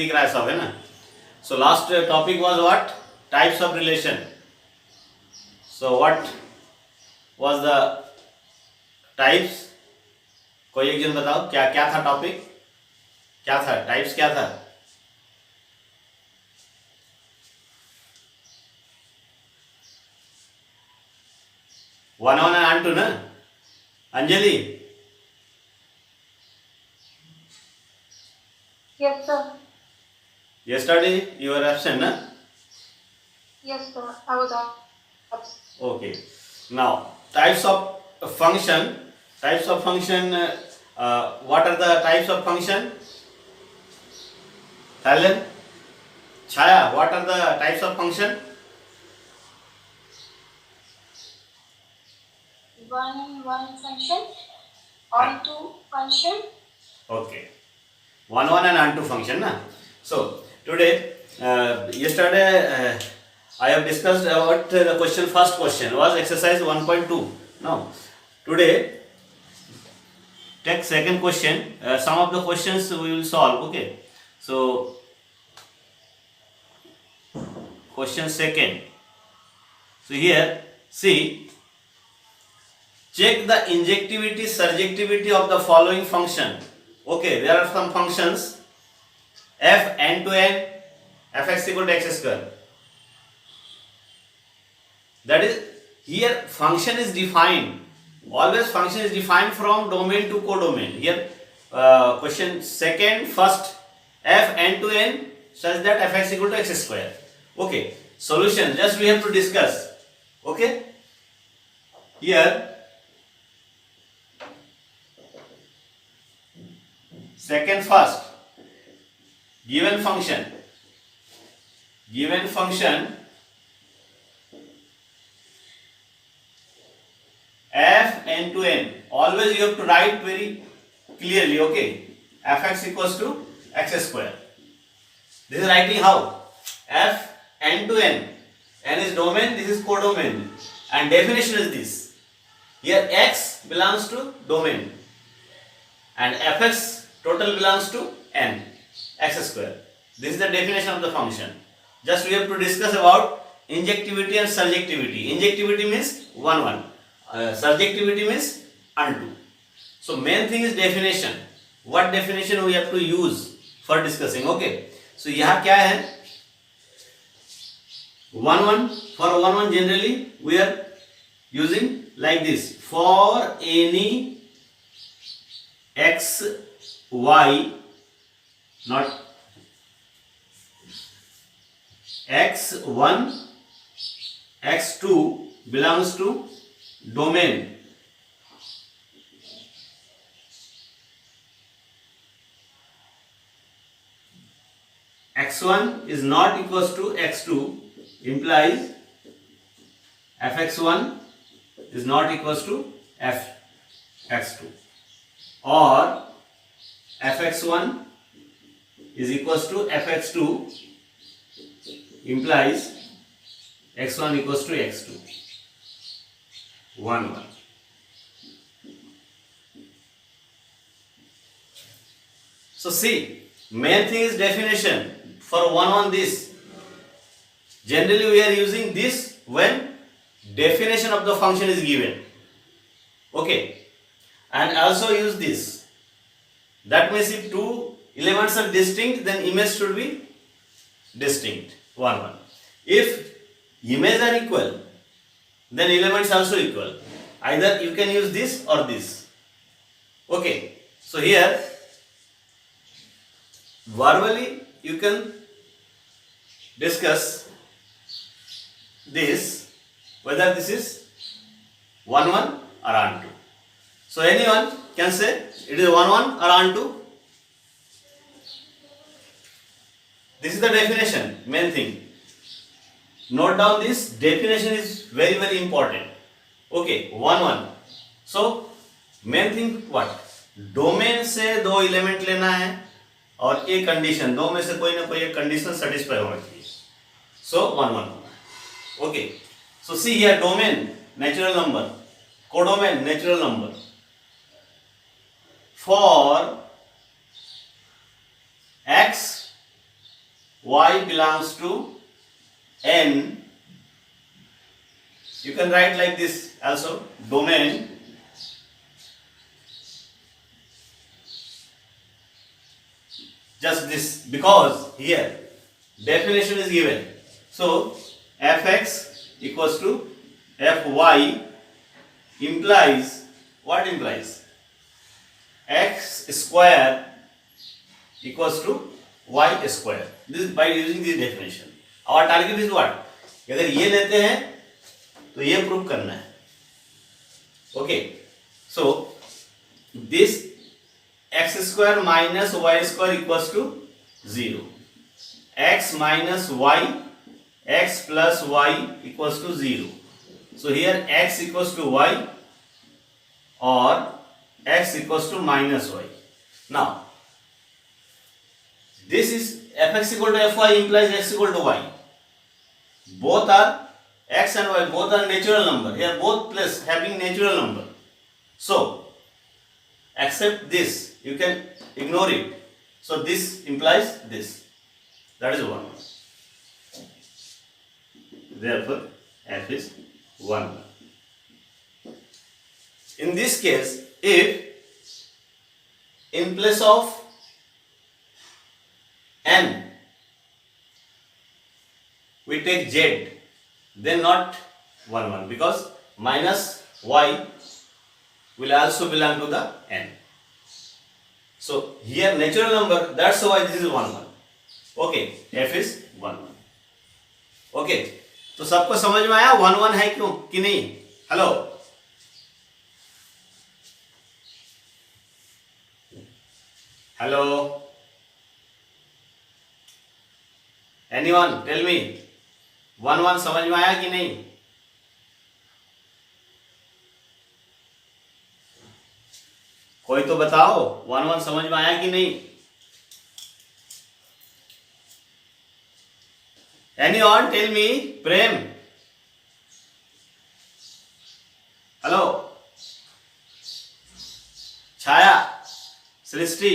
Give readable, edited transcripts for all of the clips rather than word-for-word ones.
दिख रहा है सब, है ना. So last topic was what? Types of relation. So what was the types? कोई एक जन बताओ क्या क्या था टॉपिक, क्या था टाइप्स, क्या था? वन वन एंड टू ना. Anjali. Yes, sir. Yesterday you were absent, na? Yes, sir. I was absent. Okay. Now types of function. Types of function. What are the types of function? Thailand. Chaya. What are the types of function? One function, onto function. Okay. One and onto function, na. So today, yesterday I have discussed about the question. First question was exercise 1.2. Now today take second question. Some of the questions we will solve. Okay. So question second. So here see. Check the injectivity, surjectivity of the following function. Okay, there are some functions. F n to n, fx equal to x square. That is, here function is defined. Always function is defined from domain to codomain. Here, question second, first, f n to n such that fx equal to x square. Okay, solution. Just we have to discuss. Okay, here. Second, first, given function f n to n, always you have to write very clearly. Okay, fx equals to x square. This is writing how? F n to n, n is domain, this is codomain, and definition is this. Here x belongs to domain and fx total belongs to n, x square. This is the definition of the function. Just we have to discuss about injectivity and surjectivity. Injectivity means one. Surjectivity means unto. So main thing is definition. What definition we have to use for discussing? Okay. So यहाँ क्या है? One. For one generally we are using like this. For any x y, not x1 x2 belongs to domain x1 is not equals to x2 implies fx1 is not equals to fx2 or fx1 is equals to fx2 implies x1 equals to x2. 1. So see, main thing is definition. For one this, generally we are using this when definition of the function is given. Okay, and also use this. That means if two elements are distinct, then image should be distinct. One. If images are equal, then elements also equal. Either you can use this or this. Okay. So here, verbally you can discuss this, whether this is one or onto. So anyone can say it is one or onto. This is the definition, main thing. Note down this definition is very important. Okay, one. So main thing what? Domain से दो element लेना है और एक condition, दो में से कोई ना कोई एक कंडीशन सेटिस्फाई होना चाहिए. सो 1 okay. So see here domain natural number, codomain natural number. For x y belongs to n, you can write like this also, domain just this, because here definition is given. So fx equals to fy implies, what implies? X square equals to y square. This by using this definition. Our target is what? अगर ये लेते हैं तो ये prove करना है. Okay, so this x square minus y square equals to 0. X minus y, x plus y equals to 0. So here x equals to y or x equals to minus y. Now this is fx equal to fy implies x equal to y. Both are x and y, both are natural number. Here both place having natural number. So accept this, you can ignore it. So this implies this. That is 1. Therefore f is 1. In this case, if in place of n we take z, then not 1 1, because minus y will also belong to the n. So here natural number, that's why this is 1 1. Okay, f is 1 1. Okay, तो सबको समझ में आया 1 1 है क्यों कि नहीं? Hello, hello, anyone tell me, 1 1 समझ में आया कि नहीं? कोई तो बताओ, 1 1 समझ में आया कि नहीं? Anyone tell me? प्रेम, हेलो, छाया, सृष्टि,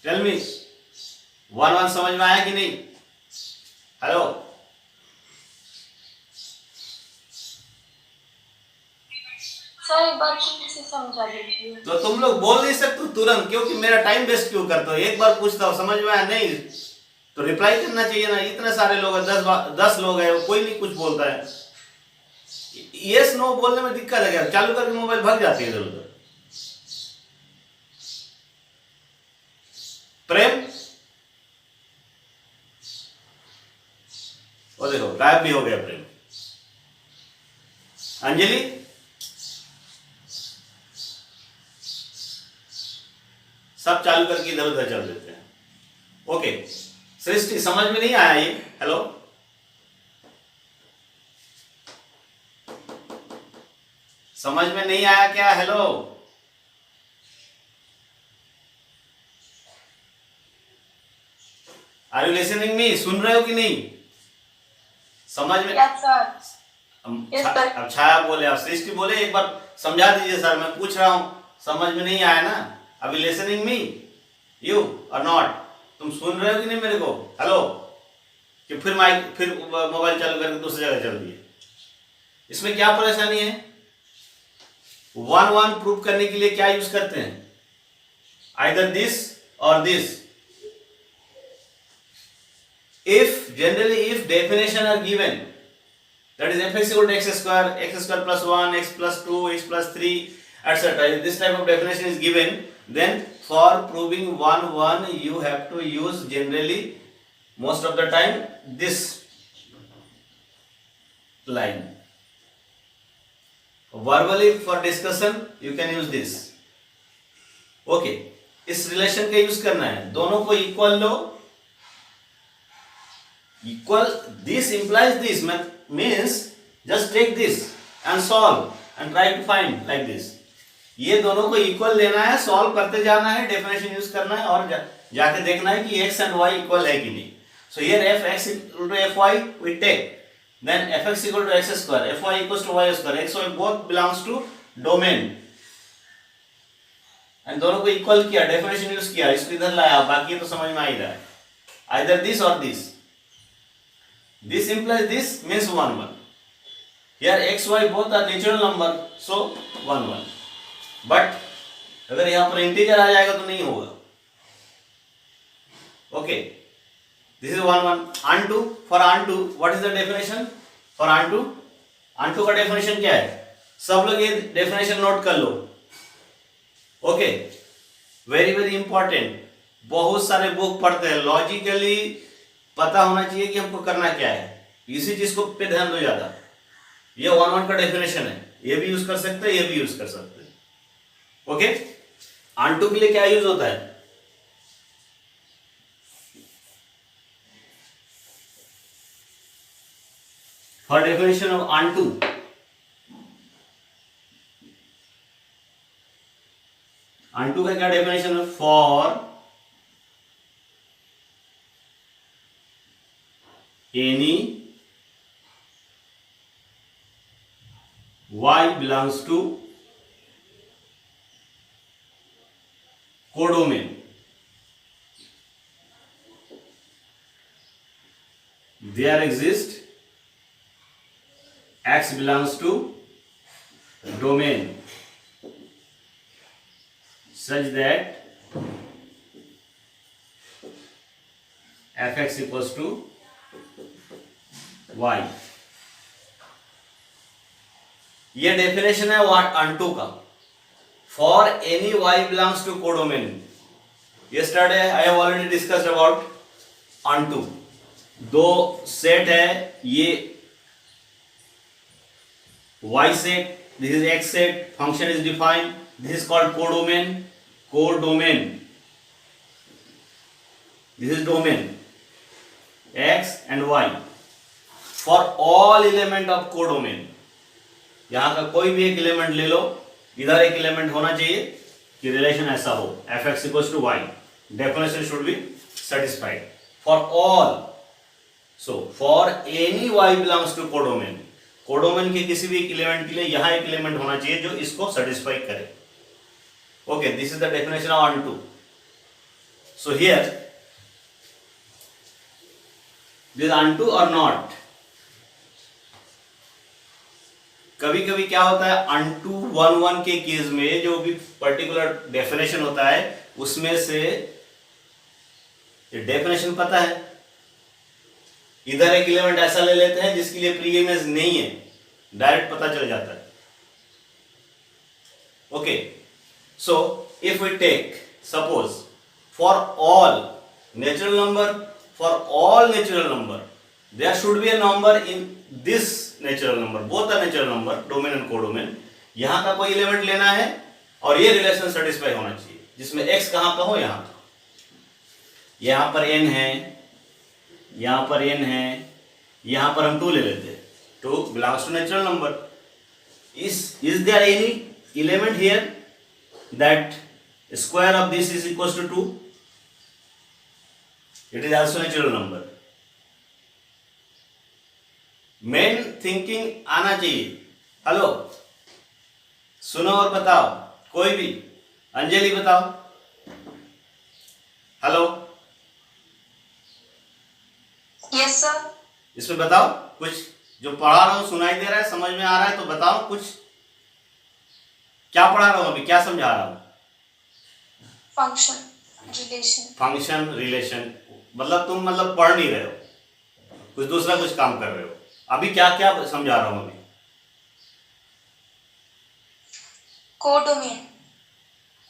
टेल मी, 1 1 समझ में आया कि नहीं? हेलो, सर एक बार ठीक से समझा दीजिए. तो तुम लोग बोल नहीं सकते तुरंत, क्योंकि मेरा टाइम वेस्ट क्यों करते हो? एक बार पूछता हूँ समझ में आया नहीं तो रिप्लाई करना चाहिए ना. इतने सारे लोग हैं, 10 लोग हैं, कोई नहीं कुछ बोलता है. यस नो बोलने में दिक्कत है क्या? चालू करके मोबाइल भाग जाती है इधर उधर. प्रेम, वो देखो गायब भी हो गया प्रेम. अंजलि, सब चालू करके इधर उधर चल देते हैं. ओके, सृष्टि समझ में नहीं आया ये? हेलो, समझ में नहीं आया क्या? Hello, are you listening me? सुन रहे हो कि नहीं? समझ में? Yes sir. अब छाया बोले, अब सृष्टि बोले, एक बार समझा दीजिए सर, मैं पूछ रहा हूं, समझ में नहीं आया ना? अभी लिसनिंग मी यू और नॉट? तुम सुन रहे हो कि नहीं मेरे को? हेलो, कि फिर माइक, फिर मोबाइल चालू करके दूसरी जगह चल दिए. इसमें क्या परेशानी है? 1 1 प्रूव करने के लिए क्या यूज करते हैं? आइदर दिस और this. If generally if definition are given, that is fx equal to x square plus 1, x plus 2, x plus 3, etc. If this type of definition is given, then for proving 1 1 you have to use generally most of the time this line. Verbally for discussion you can use this. Okay, इस relation का use करना है. दोनों को equal low. Equal, this implies this, means just take this and solve and try to find like this. ये दोनों को equal लेना है, सॉल्व करते जाना है, डेफिनेशन यूज करना है और जाके देखना है कि x and y इक्वल है कि नहीं. So here fx equal to fy we take, then fx equal to x square, fy equals to y square, x y both belongs to domain. and दोनों को इक्वल किया, definition use किया, इसको इधर लाया, बाकी तो समझ में आ ही रहा है. either this or this. This implies this means 1 1. Here x y both are natural number, so 1 1. But अगर यहाँ पर इंटीजर आ जाएगा तो नहीं होगा. Okay, this is 1 1. Onto, for onto, what is the definition? For onto, onto का definition क्या है? सब लोग ये definition नोट कर लो. Okay, very very important. बहुत सारे बुक पढ़ते हैं, लॉजिकली पता होना चाहिए कि हमको करना क्या है. इसी चीज को पे ध्यान दो ज्यादा. ये 1 1 का डेफिनेशन है, ये भी यूज कर सकते हैं, ये भी यूज कर सकते हैं. ओके, onto के लिए क्या यूज होता है? For definition of onto, onto का क्या डेफिनेशन है? For any y belongs to codomain, there exists x belongs to domain such that fx equals to y. ये डेफिनेशन है व्हाट onto का. For any y belongs to codomain. Yesterday I have already discussed about onto. दो set है, ये y set, this is x set, function is defined, this is called codomain. Codomain, this is domain x and y. For all element of codomain, यहाँ का कोई भी एक element ले लो, इधर एक एलिमेंट होना चाहिए कि रिलेशन ऐसा हो, fx equals to y. Definition should be satisfied for all. So for any y belongs to codomain, codomain के किसी भी एक एलिमेंट के लिए यहाँ एक एलिमेंट होना चाहिए जो इसको सेटिस्फाई करे. Okay, this is the definition of onto. So here this onto or not. कभी कभी क्या होता है, onto 1 1 के केस में जो भी पर्टिकुलर डेफिनेशन होता है उसमें से डेफिनेशन पता है, इधर एक एलिमेंट ऐसा ले लेते हैं जिसके लिए प्री इमेज नहीं है, डायरेक्ट पता चल जाता है. Okay, so if we take suppose for all natural number there should be a number in this natural number, both are natural number, domain and codomain. यहाँ का कोई एलिमेंट लेना है और ये रिलेशन सेटिस्फाई होना चाहिए जिसमें x कहाँ का हो, यहाँ पर n है, यहाँ पर n है, यहाँ पर हम 2 ले लेते हैं. 2 belongs to natural number. Is there any element here that square of this is equals to 2? It is also natural number. Main thinking आना चाहिए. हेलो, सुनो और बताओ, कोई भी. अंजलि बताओ. Hello, yes sir. इसमें बताओ कुछ, जो पढ़ा रहा हूं सुनाई दे रहा है, समझ में आ रहा है तो बताओ कुछ. क्या पढ़ा रहा हूं अभी, क्या समझा रहा हूं? Function relation. मतलब तुम पढ़ नहीं रहे हो, कुछ दूसरा कुछ काम कर रहे हो. अभी क्या क्या समझा रहा हूं? अभी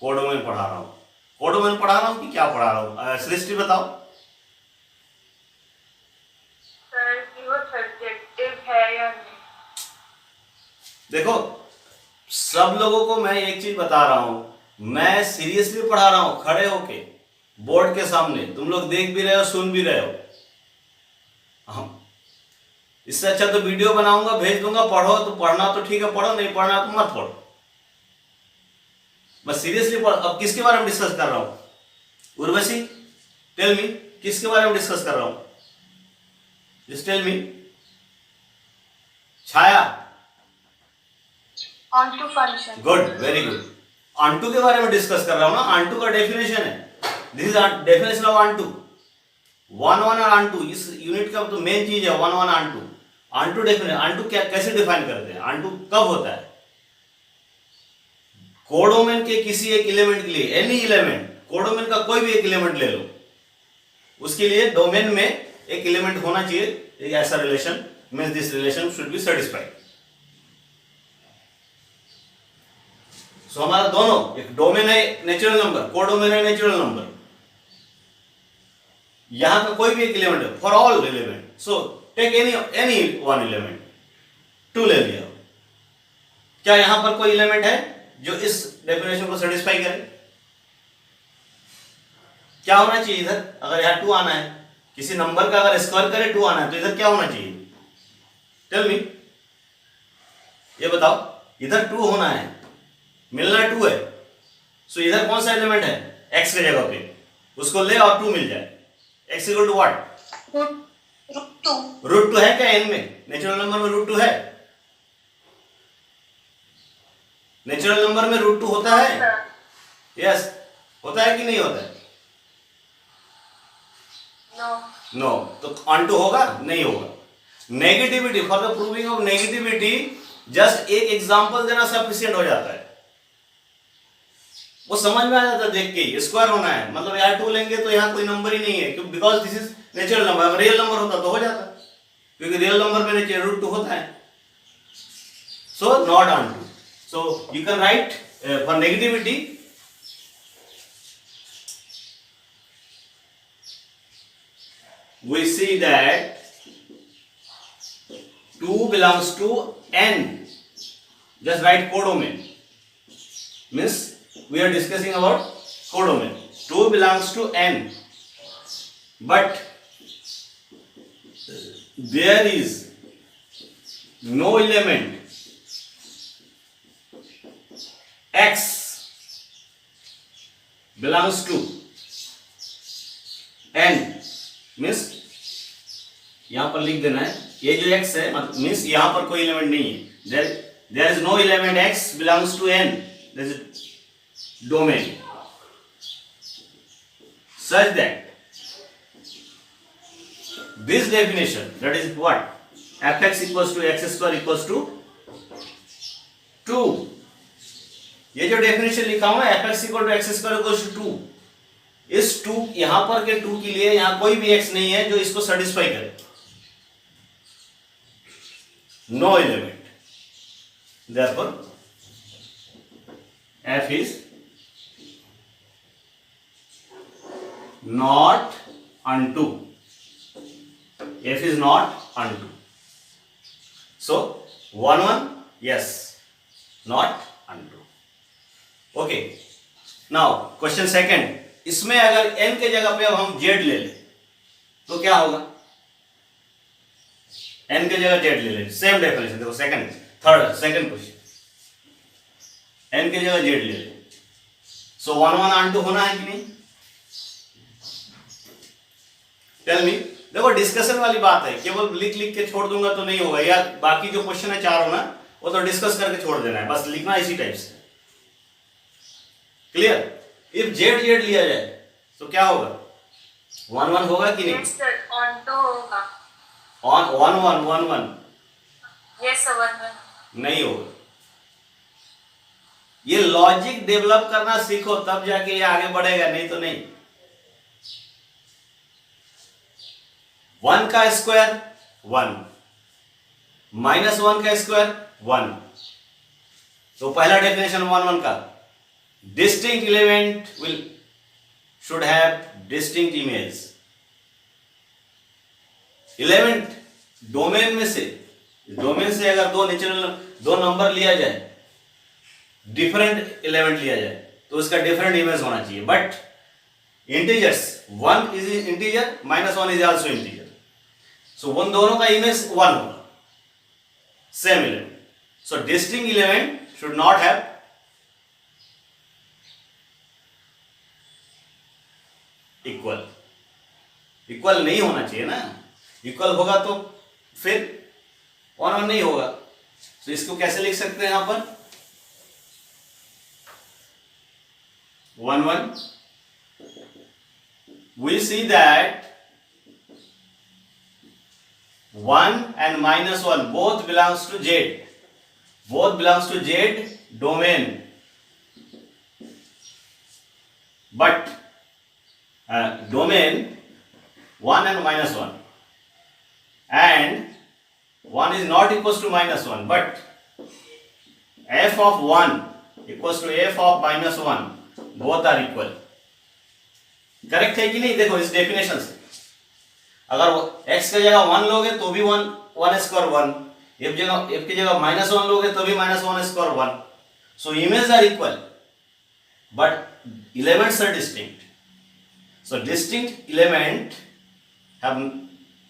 कोडोमेन पढ़ा रहा हूं. कोडोमेन पढ़ा रहा हूं कि क्या पढ़ा रहा हूं? सृष्टि बताओ. सर कि वो सब्जेक्टिव है या नहीं? देखो, सब लोगों को मैं एक चीज बता रहा हूं, मैं सीरियसली पढ़ा रहा हूं, खड़े होके बोर्ड के सामने. तुम लोग देख भी रहे हो, सुन भी रहे हो. हम इससे अच्छा तो वीडियो बनाऊंगा, भेज दूंगा. पढ़ो तो पढ़ना तो ठीक है, पढ़ो, नहीं पढ़ना तो मत पढ़ो. बस सीरियसली पढ़. अब किसके बारे में डिस्कस कर रहा हूं? उर्वशी, टेल मी, किसके बारे में डिस्कस कर रहा हूं? Just tell me. Chhaya, onto function. Good, very good. onto के बारे में डिस्कस कर रहा हूं ना. onto का डेफिनेशन है, this is definition of onto. One one और ऑन टू, इस यूनिट का तो मेन चीज है one one onto. Onto definite, onto क्या कैसे डिफाइन करते हैं, ऑन टू कब होता है? कोडोमेन के किसी एक एलिमेंट के लिए, एनी एलिमेंट, कोडोमेन का कोई भी एक एलिमेंट ले लो, उसके लिए डोमेन में एक एलिमेंट होना चाहिए, एक ऐसा relation, means this relation should be satisfied. So हमारा दोनों, एक डोमेन है नेचुरल नंबर, कोडोमेन है नेचुरल नंबर, यहां का कोई भी एक एलिमेंट है for all element. So take any one element, two ले लिया। क्या यहां पर कोई एलिमेंट है जो इस डेफिनेशन को सेटिस्फाई करे? क्या होना चाहिए इधर? अगर यहां टू आना है, किसी नंबर का अगर स्क्वायर करे टू आना है, तो इधर क्या होना चाहिए? टेल मी, ये बताओ। इधर टू होना है, मिलना टू है, सो इधर कौन सा एलिमेंट है एक्स के जगह पे, उसको ले और टू मिल जाए। X equal to what? Root two है क्या एन में? नेचुरल नंबर में रूट टू है? नेचुरल नंबर में रूट टू होता है? यस, होता है कि नहीं होता है? नो। तो ऑन टू होगा? नहीं होगा। Negativity, for the proving of negativity just एक एग्जांपल देना सफिशिएंट हो जाता है, वो समझ में आ जाता है देख के। स्क्वायर होना है मतलब यहाँ टू लेंगे तो यहाँ कोई नंबर ही नहीं है, क्योंकि because this is natural number. अगर रियल नंबर होता तो हो जाता, क्योंकि रियल नंबर में रूट टू होता है। So not onto. So you can write for negativity, we see that 2 belongs to n. Just write codomain, means we are discussing about codomain. 2 belongs to n, but there is no element x belongs to n, means यहां पर लिख देना है, ये जो x है means यहां पर कोई एलिमेंट नहीं है। There is no element x belongs to n, this is domain such that this definition, that is what, fx equals to x square equals to 2, ये जो डेफिनेशन लिखा हुआ है fx equal to x square equals to 2, इस 2 यहां पर के 2 के लिए यहां कोई भी x नहीं है जो इसको सेटिस्फाई करे, no element, therefore f is not unto, f is not unto. So 1 1, yes, not unto. Okay, now question second, इसमें अगर n के जगह पे अब हम z ले लें तो क्या होगा? n के जगह z ले लें, सेम डेफिनेशन। देखो सेकंड क्वेश्चन, n के जगह z ले लें, सो 1 1 ऑन टू होना है कि नहीं? Tell me. देखो डिस्कशन वाली बात है, केवल लिख लिख के छोड़ दूंगा तो नहीं होगा, या बाकी जो क्वेश्चन है 4 होना वो तो डिस्कस करके छोड़ देना है, बस लिखना इसी टाइप से। क्लियर? इफ जेड जेड लिया जाए तो क्या होगा? 1 1 होगा कि नहीं? Yes sir, on to होगा। ऑन 1 1 1 1 Yes sir, 1 1 नहीं होगा। ये लॉजिक डेवलप करना सीखो तब जाके ये आगे बढ़ेगा, नहीं तो नहीं। 1 का स्क्वायर 1, -1 का स्क्वायर 1, तो पहला डेफिनेशन 1 1 का, distinct element should have distinct image. Element domain में से, डोमेन से अगर दो नंबर लिया जाए, डिफरेंट एलिमेंट लिया जाए, तो उसका डिफरेंट इमेज होना चाहिए। But integers, 1 is integer, -1 is also integer, so उन दोनों का इमेज 1 होगा, same element. So distinct element should not have equal नहीं होना चाहिए ना, इक्वल होगा तो फिर 1 1 नहीं होगा। तो इसको कैसे लिख सकते हैं यहां पर? 1 1, we see that 1 and minus 1 both belongs to Z. Both belongs to Z domain. But domain 1 and minus 1. And 1 is not equals to minus 1. But f of 1 equals to f of minus 1. Both are equal. Correct है कि नहीं? देखो इस definition से अगर x की जगह 1 लोगे तो भी 1 स्क्वायर 1, f की जगह माइनस 1 लोगे तो भी minus 1 square 1. So image are equal but elements are distinct. So distinct element have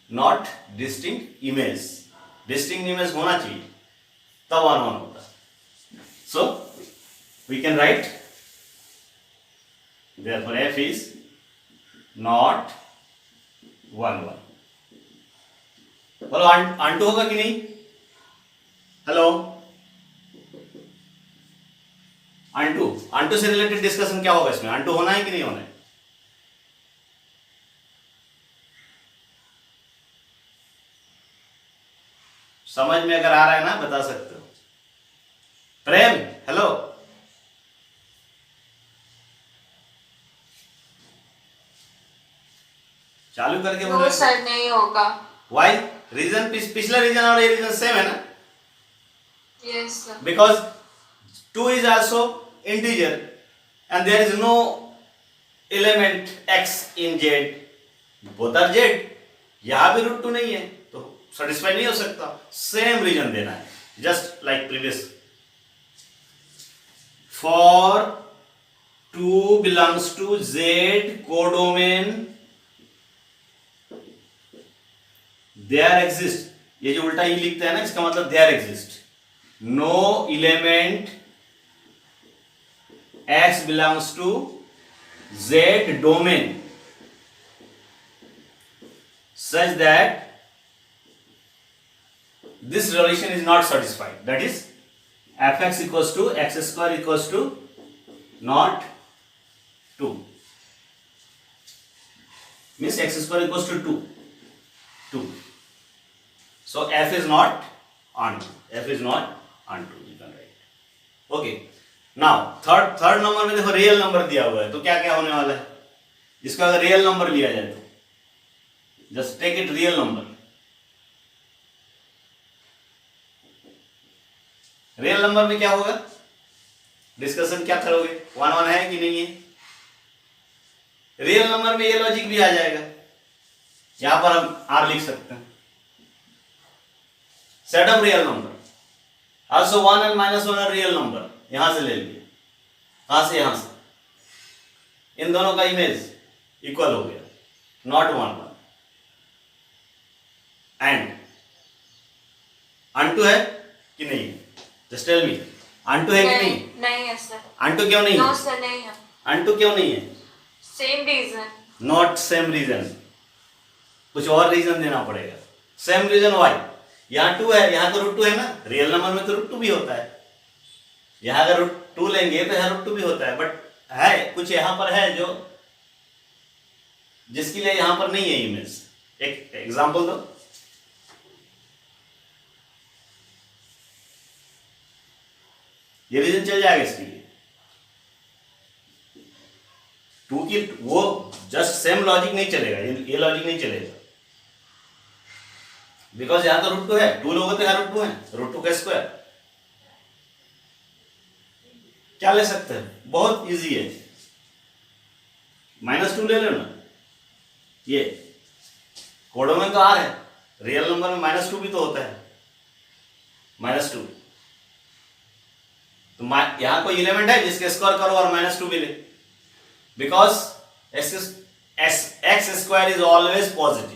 not distinct image. Distinct image होना चाहिए तब 1 1 होता. So we can write therefore f is not 1 1. बोलो अंटू होगा कि नहीं? हेलो अंटू से रिलेटेड डिस्कशन क्या होगा इसमें? अंटू होना है कि नहीं होना है? समझ में अगर आ रहा है ना बता सकते हो. प्रेम हेलो. चालू करके बोलो. नो सर नहीं होगा. व्हाई? रीजन पिछला रीजन और ये रीजन सेम है ना? Yes sir. Because 2 is also integer and there is no element x in z. both are z. यहां भी √2 नहीं है तो सेटिस्फाई नहीं हो सकता. सेम रीजन देना है just like previous. For 2 belongs to z codomain there exist. ये जो उल्टा ही लिखते हैं ना इसका मतलब there exist no element x belongs to z domain such that this relation is not satisfied. That is fx equals to x square equals to not 2 means x square equals to 2. So f is not onto. F is not onto. You can write. Okay. Now third number में देखो real number दिया हुआ है तो क्या क्या होने वाला है? इसका अगर रियल नंबर लिया जाए तो just take it real number. Real number में क्या होगा? डिस्कशन क्या करोगे? 1 1 है कि नहीं है? रियल नंबर में ये लॉजिक भी आ जाएगा. यहां पर हम r लिख सकते हैं. Set of real number also 1 and minus 1 are real number. यहां से ले लिए. कहां से? यहां से. इन दोनों का इमेज इक्वल हो गया. नॉट 1 1 एंड अनटू है कि नहीं है? जस्ट टेल मी. अनटू है कि नहीं? नहीं है सर. अनटू क्यों नहीं है? नो सर नहीं है. अनटू क्यों नहीं है? Same reason. Not same reason. कुछ और रीजन देना पड़ेगा. Same reason why? यहाँ 2 है, यहाँ तो √2 है ना. रियल नंबर में तो √2 भी होता है. यहाँ अगर √2 लेंगे तो यहाँ √2 भी होता है. बट है कुछ यहाँ पर है जो जिसके लिए यहाँ पर नहीं है इमेज. एक एग्जांपल दो. ये रीजन चल जाएगा इसके लिए. 2 की वो जस्ट सेम लॉजिक नहीं चलेगा. ये लॉजिक नहीं चलेगा बिकॉज यहां तो √2 है. 2 लोगों तो यहाँ √2 है. √2 का स्क्वायर क्या ले सकते हैं? बहुत इजी है. -2 ले लो ना. ये कोडोमेन तो r है. रियल नंबर में -2 भी तो होता है. -2 तो यहां कोई एलिमेंट है जिसके स्क्वायर करो और -2 मिले. Because x square is always positive.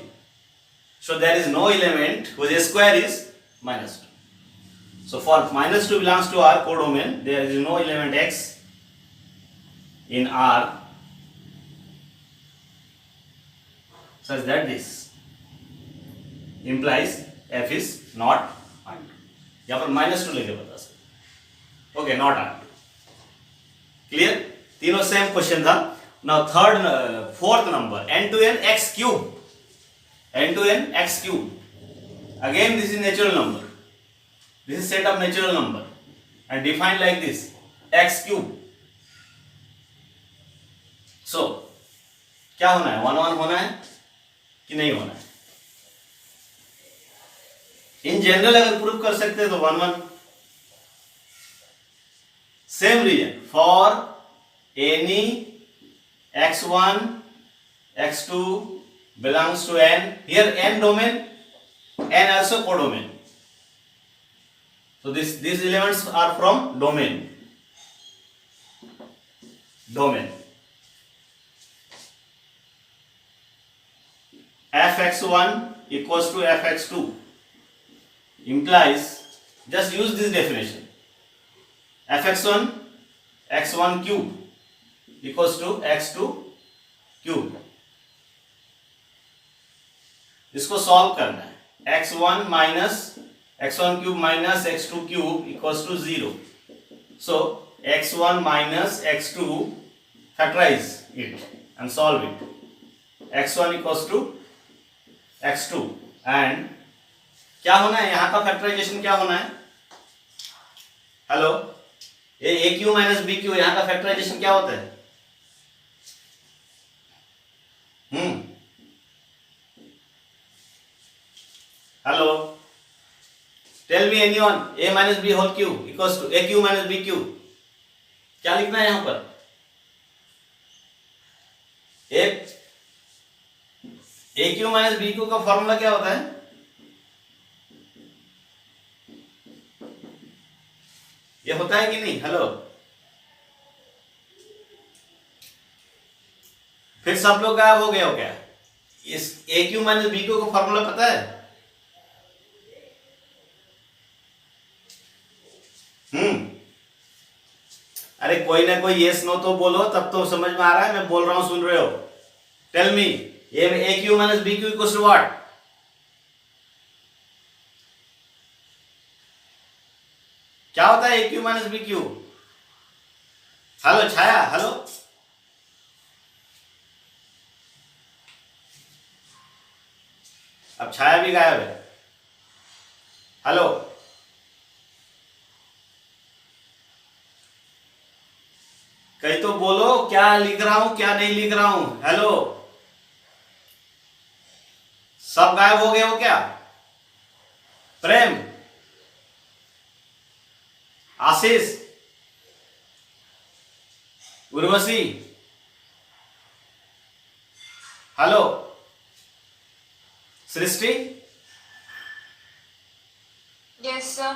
So there is no element whose square is -2. So for -2 belongs to R codomain, there is no element x in R such that this implies f is not onto. यहाँ पर -2 लेके बता सकते. Okay, not onto. Clear? तीनों same question था. Now fourth number n to n x cube. n to n x cube. Again, this is natural number. This is set of natural number and defined like this, x cube. So, क्या होना है? 1 1 होना है कि नहीं होना है? In general अगर प्रूव कर सकते तो 1 1. Same reason for any x1 x2 belongs to n. Here n domain, n also codomain. So these elements are from domain. fx1 equals to fx2 implies, just use this definition, fx1 x1 cube equals to x2 cube. इसको solve करना है. x1 minus x1 cube minus x2 cube equals to 0. So x1 minus x2, factorize it and solve it. x1 equals to x2 and क्या होना है यहाँ का factorization? क्या होना है? Hello, a cube minus B cube, यहाँ का फैक्टराइजेशन क्या होता है? Hello, tell me anyone. a minus b whole cube equals to a cube minus B cube. क्या लिखना है यहां पर? a cube minus B cube का फॉर्मूला क्या होता है? ये होता है कि नहीं? हेलो, फिर सब लोग गायब हो गए हो क्या? इस a cube minus B cube का फॉर्मूला पता है? अरे कोई ना कोई यस नो तो बोलो, तब तो समझ में आ रहा है. मैं बोल रहा हूं, सुन रहे हो? Tell me, A cube minus B cube equals to what? क्या होता है A cube minus B cube? Hello Chhaya, hello. अब छाया भी गायब है. हेलो, कहीं तो बोलो, क्या लिख रहा हूं क्या नहीं लिख रहा हूं? हेलो, सब गायब हो गए हो क्या? Prem, Ashish, Urvashi, hello, Srishti. Yes sir.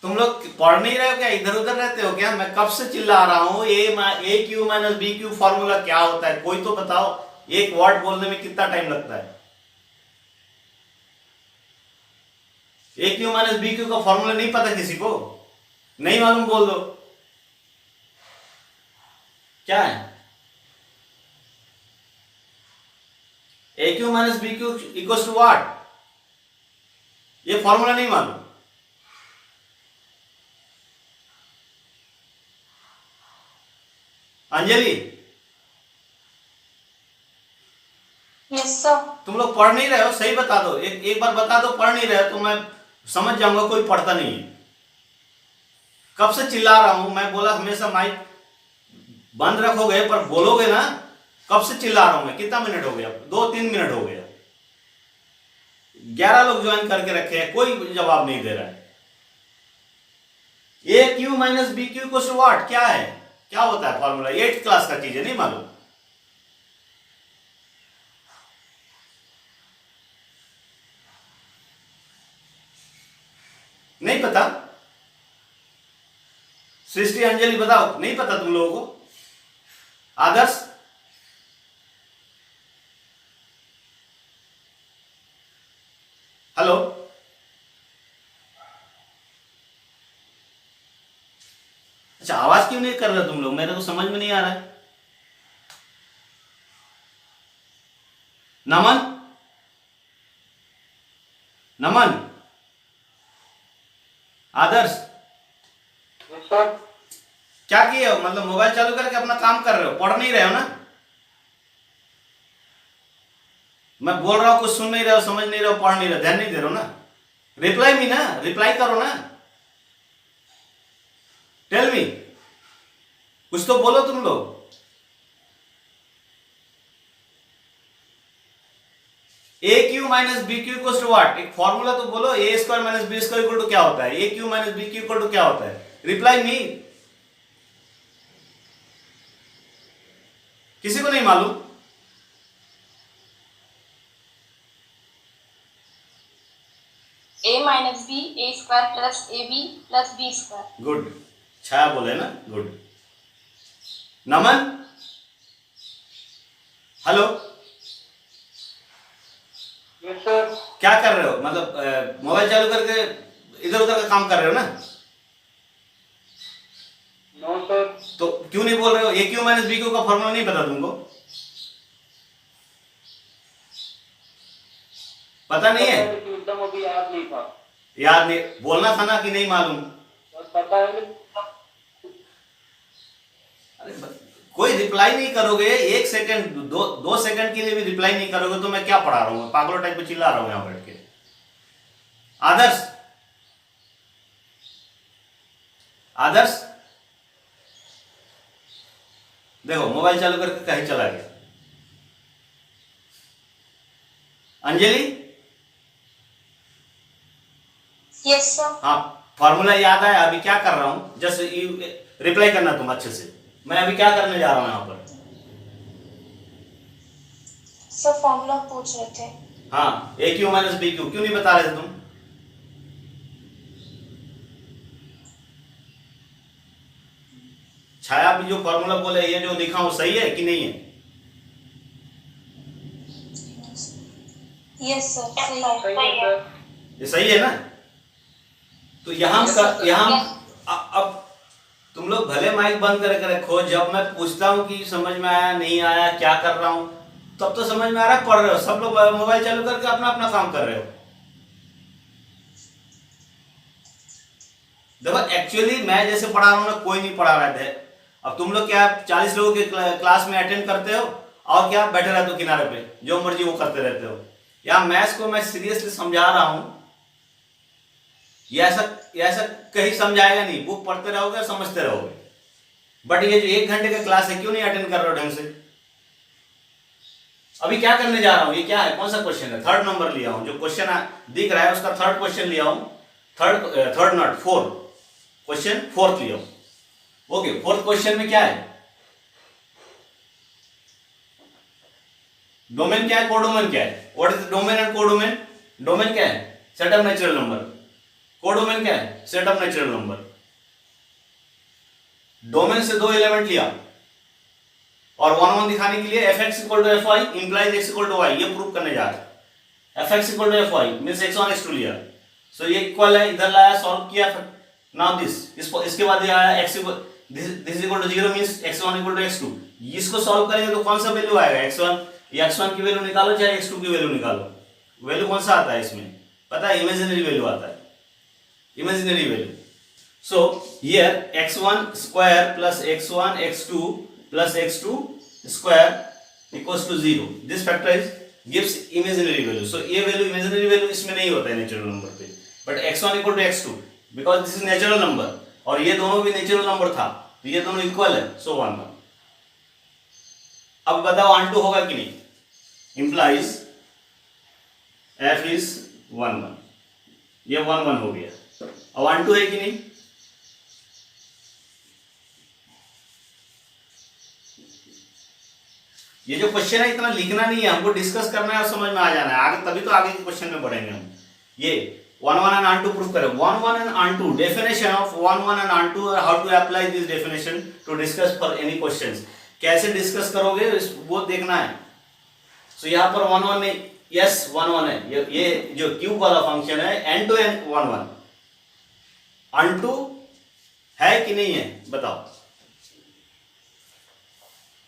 तुम लोग पढ़ नहीं रहे हो क्या? इधर उधर रहते हो क्या? मैं कब से चिल्ला रहा हूं A cube minus B cube formula क्या होता है? कोई तो बताओ. एक वर्ड बोलने में कितना टाइम लगता है? A cube minus B cube का फॉर्मूला नहीं पता किसी को? नहीं मालूम, बोल दो. क्या है? A cube minus B cube equals to what? ये फॉर्मूला नहीं मालूम? Anjali, yes sir. तुम लोग पढ़ नहीं रहे हो? सही बता दो. एक बार बता दो पढ़ नहीं रहे हो तो मैं समझ जाऊंगा कोई पढ़ता नहीं है. कब से चिल्ला रहा हूं मैं. बोला हमेशा माइक बंद रखोगे पर बोलोगे ना. कब से चिल्ला रहा हूं मैं? कितना मिनट हो गया? 2-3 मिनट हो गया. 11 लोग ज्वाइन करके रखे हैं, कोई जवाब नहीं दे रहा है. A cube minus B cube equals to what? क्या है? क्या होता है फॉर्मूला? 8th क्लास का चीज है, नहीं मालूम? नहीं पता? सृष्टि, अंजलि, बताओ. नहीं पता तुम लोगों को? आदर्श, हेलो, अच्छा आवाज क्यों नहीं कर रहे तुम लोग? मेरे को समझ में नहीं आ रहा है. नमन, नमन, आदर्श, सर क्या किए हो? मतलब मोबाइल चालू करके अपना काम कर रहे हो, पढ़ नहीं रहे हो ना? मैं बोल रहा हूं कुछ सुन नहीं रहे हो, समझ नहीं रहे हो, पढ़ नहीं रहे हो, ध्यान नहीं दे रहे हो ना? रिप्लाई मी ना, रिप्लाई करो ना, टेल मी, कुछ तो बोलो तुम लोग। A cube minus B cube equal to what, एक फॉर्मूला तो बोलो। A square minus B square equal to क्या होता है, A cube minus B cube equal to क्या होता है, रिप्लाई मी। किसी को नहीं मालूम? a minus b a square plus ab plus b square. Good, Chhaya बोले ना, good. Naman, hello, yes sir. क्या कर रहे हो? मतलब मोबाइल चालू करके इधर उधर का काम कर रहे हो ना? No sir. तो क्यों नहीं बोल रहे हो? A cube minus B cube का फॉर्मूला नहीं पता तुमको? पता नहीं है? एकदम अभी याद नहीं था। याद नहीं, बोलना था ना कि नहीं मालूम। बस पता है। अरे कोई रिप्लाई नहीं करोगे, एक सेकंड, दो सेकंड के लिए भी रिप्लाई नहीं करोगे तो मैं क्या पढ़ा रहा हूँ? पागलों टाइप पे चिल्ला रहा हूँ यहाँ बैठ के। आदर्श, आदर्श देखो मोबाइल चालू करके कहीं चला गया। Anjali, Yes sir. हाँ, फॉर्मूला याद आया? अभी क्या कर रहा हूं, जस्ट रिप्लाई करना तुम अच्छे से। मैं अभी क्या करने जा रहा हूं यहाँ पर? सर फॉर्मूला पूछ रहे थे। हाँ, ए क्यू माइनस बी क्यू, क्यों नहीं बता रहे थे तुम? छाया भी जो फॉर्मूला बोले, ये जो लिखा हूं सही है कि नहीं है? यस सर सही सही है है। सर। ये सही है ना? तो यहाँ अब तुम लोग भले माइक बंद करके रखो, जब मैं पूछता हूँ कि समझ में आया नहीं आया, क्या कर रहा हूँ, तब तो समझ में आ रहा है, पढ़ रहे हो सब लोग, मोबाइल चालू करके अपना अपना काम कर रहे हो। देखो एक्चुअली मैं जैसे पढ़ा रहा हूँ ना, कोई नहीं पढ़ा रहे थे। अब तुम लोग क्या 40 लोगों के क्लास में अटेंड करते हो और क्या बैठे रहते हो किनारे पे, जो मर्जी वो करते रहते हो। यहाँ मैथ्स को मैं सीरियसली समझा रहा हूँ, ये ऐसा कहीं समझाएगा नहीं, बुक पढ़ते रहोगे और समझते रहोगे। बट ये जो 1 घंटे का क्लास है, क्यों नहीं अटेंड कर रहे हो ढंग से? अभी क्या करने जा रहा हूँ, ये क्या है, कौन सा क्वेश्चन है? 3rd नंबर लिया हूँ, जो क्वेश्चन दिख रहा है उसका 3rd क्वेश्चन लिया हूँ। Third not 4th question, 4th लिया हूँ। ओके, 4th क्वेश्चन में क्या है? डोमेन क्या है, कोडोमेन क्या है? What is domain and codomain? Domain क्या है? Set of natural number. Codomain क्या है? Set of natural number. Domain से 2 एलिमेंट लिया और 1 1 दिखाने के लिए fx equal to fy implies x equal to y, ये प्रूव करने जा रहे हैं। fx equal to fy means x1 x2 लिया, सो ये इक्वल है, इधर लाया, सॉल्व किया, नाउ दिस, इसके बाद ये आया x this equal to 0 means x1 equal to x2। इसको सॉल्व करेंगे तो कौन सा वैल्यू आएगा? x1 की वैल्यू निकालो चाहे x2 की वैल्यू निकालो, वैल्यू कौन सा आता है इसमें? पता है, इमेजिनरी वैल्यू आता है, imaginary value. So here x1 square plus x1 x2 plus x2 square equals to 0. This factor gives imaginary value. So ये वैल्यू imaginary वैल्यू इसमें नहीं होता है नेचुरल नंबर पे, but x1 equal to x2 because this is natural number और ये दोनों भी नेचुरल नंबर था, तो ये दोनों इक्वल है, सो 1 1। अब बताओ ऑन टू होगा कि नहीं? इंप्लाइज f is 1 1, ये 1 1 हो गया। अब 1 2 है कि नहीं? ये जो क्वेश्चन है इतना लिखना नहीं है, हमको डिस्कस करना है और समझ में आ जाना है आगे, तभी तो आगे के क्वेश्चन में बढ़ेंगे हम। ये 1 1 एंड ऑन टू प्रूफ करें। 1 1 and onto, definition of 1 1 and onto, how to apply this definition to discuss for any questions. कैसे डिस्कस करोगे वो देखना है। सो यहाँ पर 1 1 नहीं, यस 1 1 है, ये जो क्यूब वाला फंक्शन है, n to n 1 1। Onto है कि नहीं है बताओ?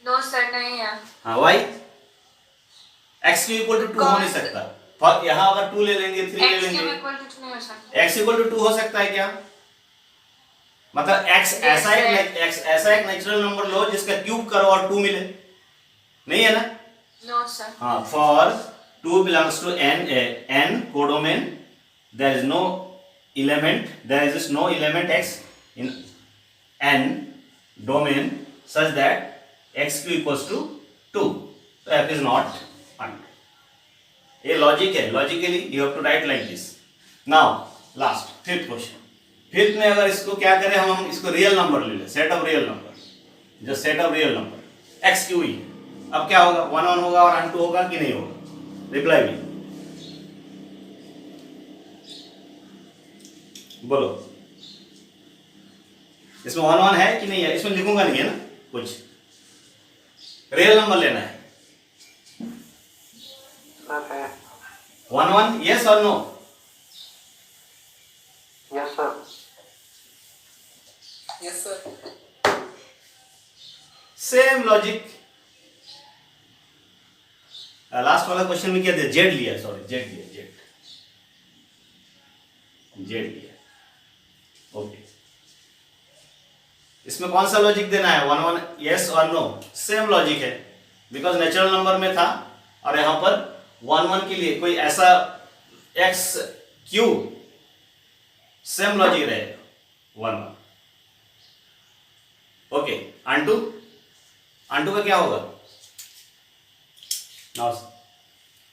नो सर नहीं है। हाँ, why? x cube equal to 2 हो नहीं सकता, यहाँ अगर 2 ले लेंगे 3 ले लेंगे, x इक्वल टू 2 हो सकता है क्या? मतलब x ऐसा एक नेचुरल नंबर लो जिसका क्यूब करो और 2 मिले, नहीं है ना? No sir. हाँ, for 2 belongs to n codomain there is no element, there exists no element x in n domain such that x cube equals to 2. So f is not untrue. ये logic है, logically you have to write like this. Now last fifth question. Fifth में अगर इसको क्या करें, हम इसको real number ले लें, सेट ऑफ रियल नंबर, जो set of real number x Q E. अब क्या होगा, 1 1 होगा और अनटू होगा कि नहीं होगा? रिप्लाई भी बोलो. इसमें 1 1 है कि नहीं है? इसमें लिखूंगा नहीं है ना कुछ. रियल नंबर लेना है. 1 1 yes or no? Yes, sir. Yes, sir. Same logic. Last वाला क्वेश्चन में क्या दिया? जेड लिया, सॉरी जेड लिया, जेड लिया. ओके, इसमें कौन सा लॉजिक देना है? 1 1 yes और no. सेम लॉजिक है, बिकॉज नेचुरल नंबर में था और यहां पर 1 1 के लिए कोई ऐसा एक्स क्यू, सेम लॉजिक रहेगा 1 1. ओके, अनटू का क्या होगा? नाउ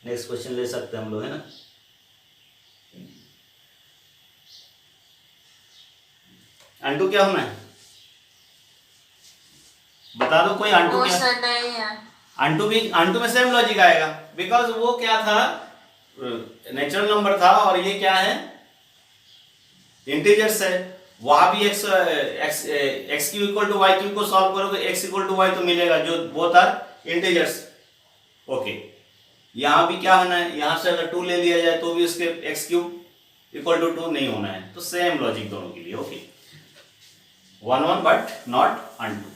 नेक्स्ट क्वेश्चन ले सकते हैं हम लोग, है ना. अनटू क्या होना है? बता दो कोई. अनटू वो क्या? सर नहीं है. अनटू में सेम लॉजिक आएगा, बिकॉज वो क्या था, नेचुरल नंबर था और ये क्या है, इंटीजर्स है. वहां भी x cube equal to y cube को सॉल्व करोगे, एक्स इक्वल टू वाई तो मिलेगा, जो बोथ आर इंटीजर्स. ओके, यहां भी क्या होना है, यहां से अगर 2 ले लिया जाए तो भी उसके एक्स क्यूब इक्वल टू 2 नहीं होना है. तो सेम लॉजिक दोनों के लिए. Okay, 1 1 but not unto.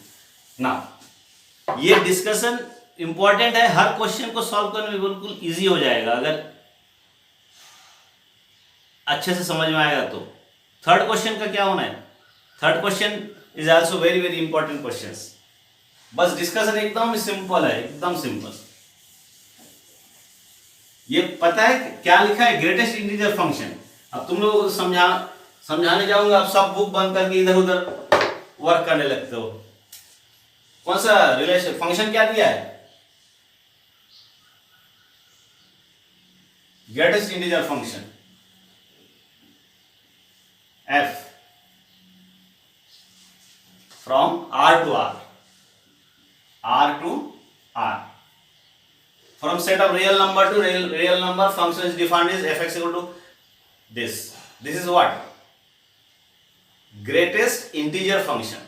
Now ये डिस्कशन इंपॉर्टेंट है, हर क्वेश्चन को सॉल्व करने में बिल्कुल इजी हो जाएगा अगर अच्छे से समझ में आएगा तो. थर्ड क्वेश्चन का क्या होना है? Third question is also very very important questions. बस डिस्कशन एकदम सिंपल है, एकदम सिंपल. ये पता है क्या लिखा है? Greatest integer function. अब तुम लोगों को समझाने जाऊंगा, आप सब बुक बंद करके इधर उधर वर्क करने लगते हो. कौन सा रिलेशन फंक्शन क्या दिया है? Greatest integer function f from r to r from set of real number to real number. Function is defined as fx equal to this is what? Greatest integer function.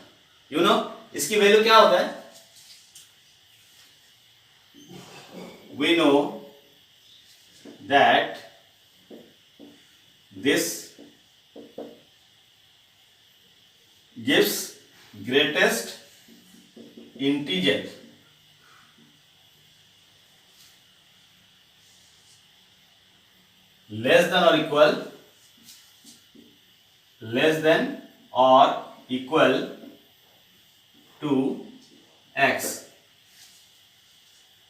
You know इसकी value क्या होता है? We know that this gives greatest integer less than or equal to x.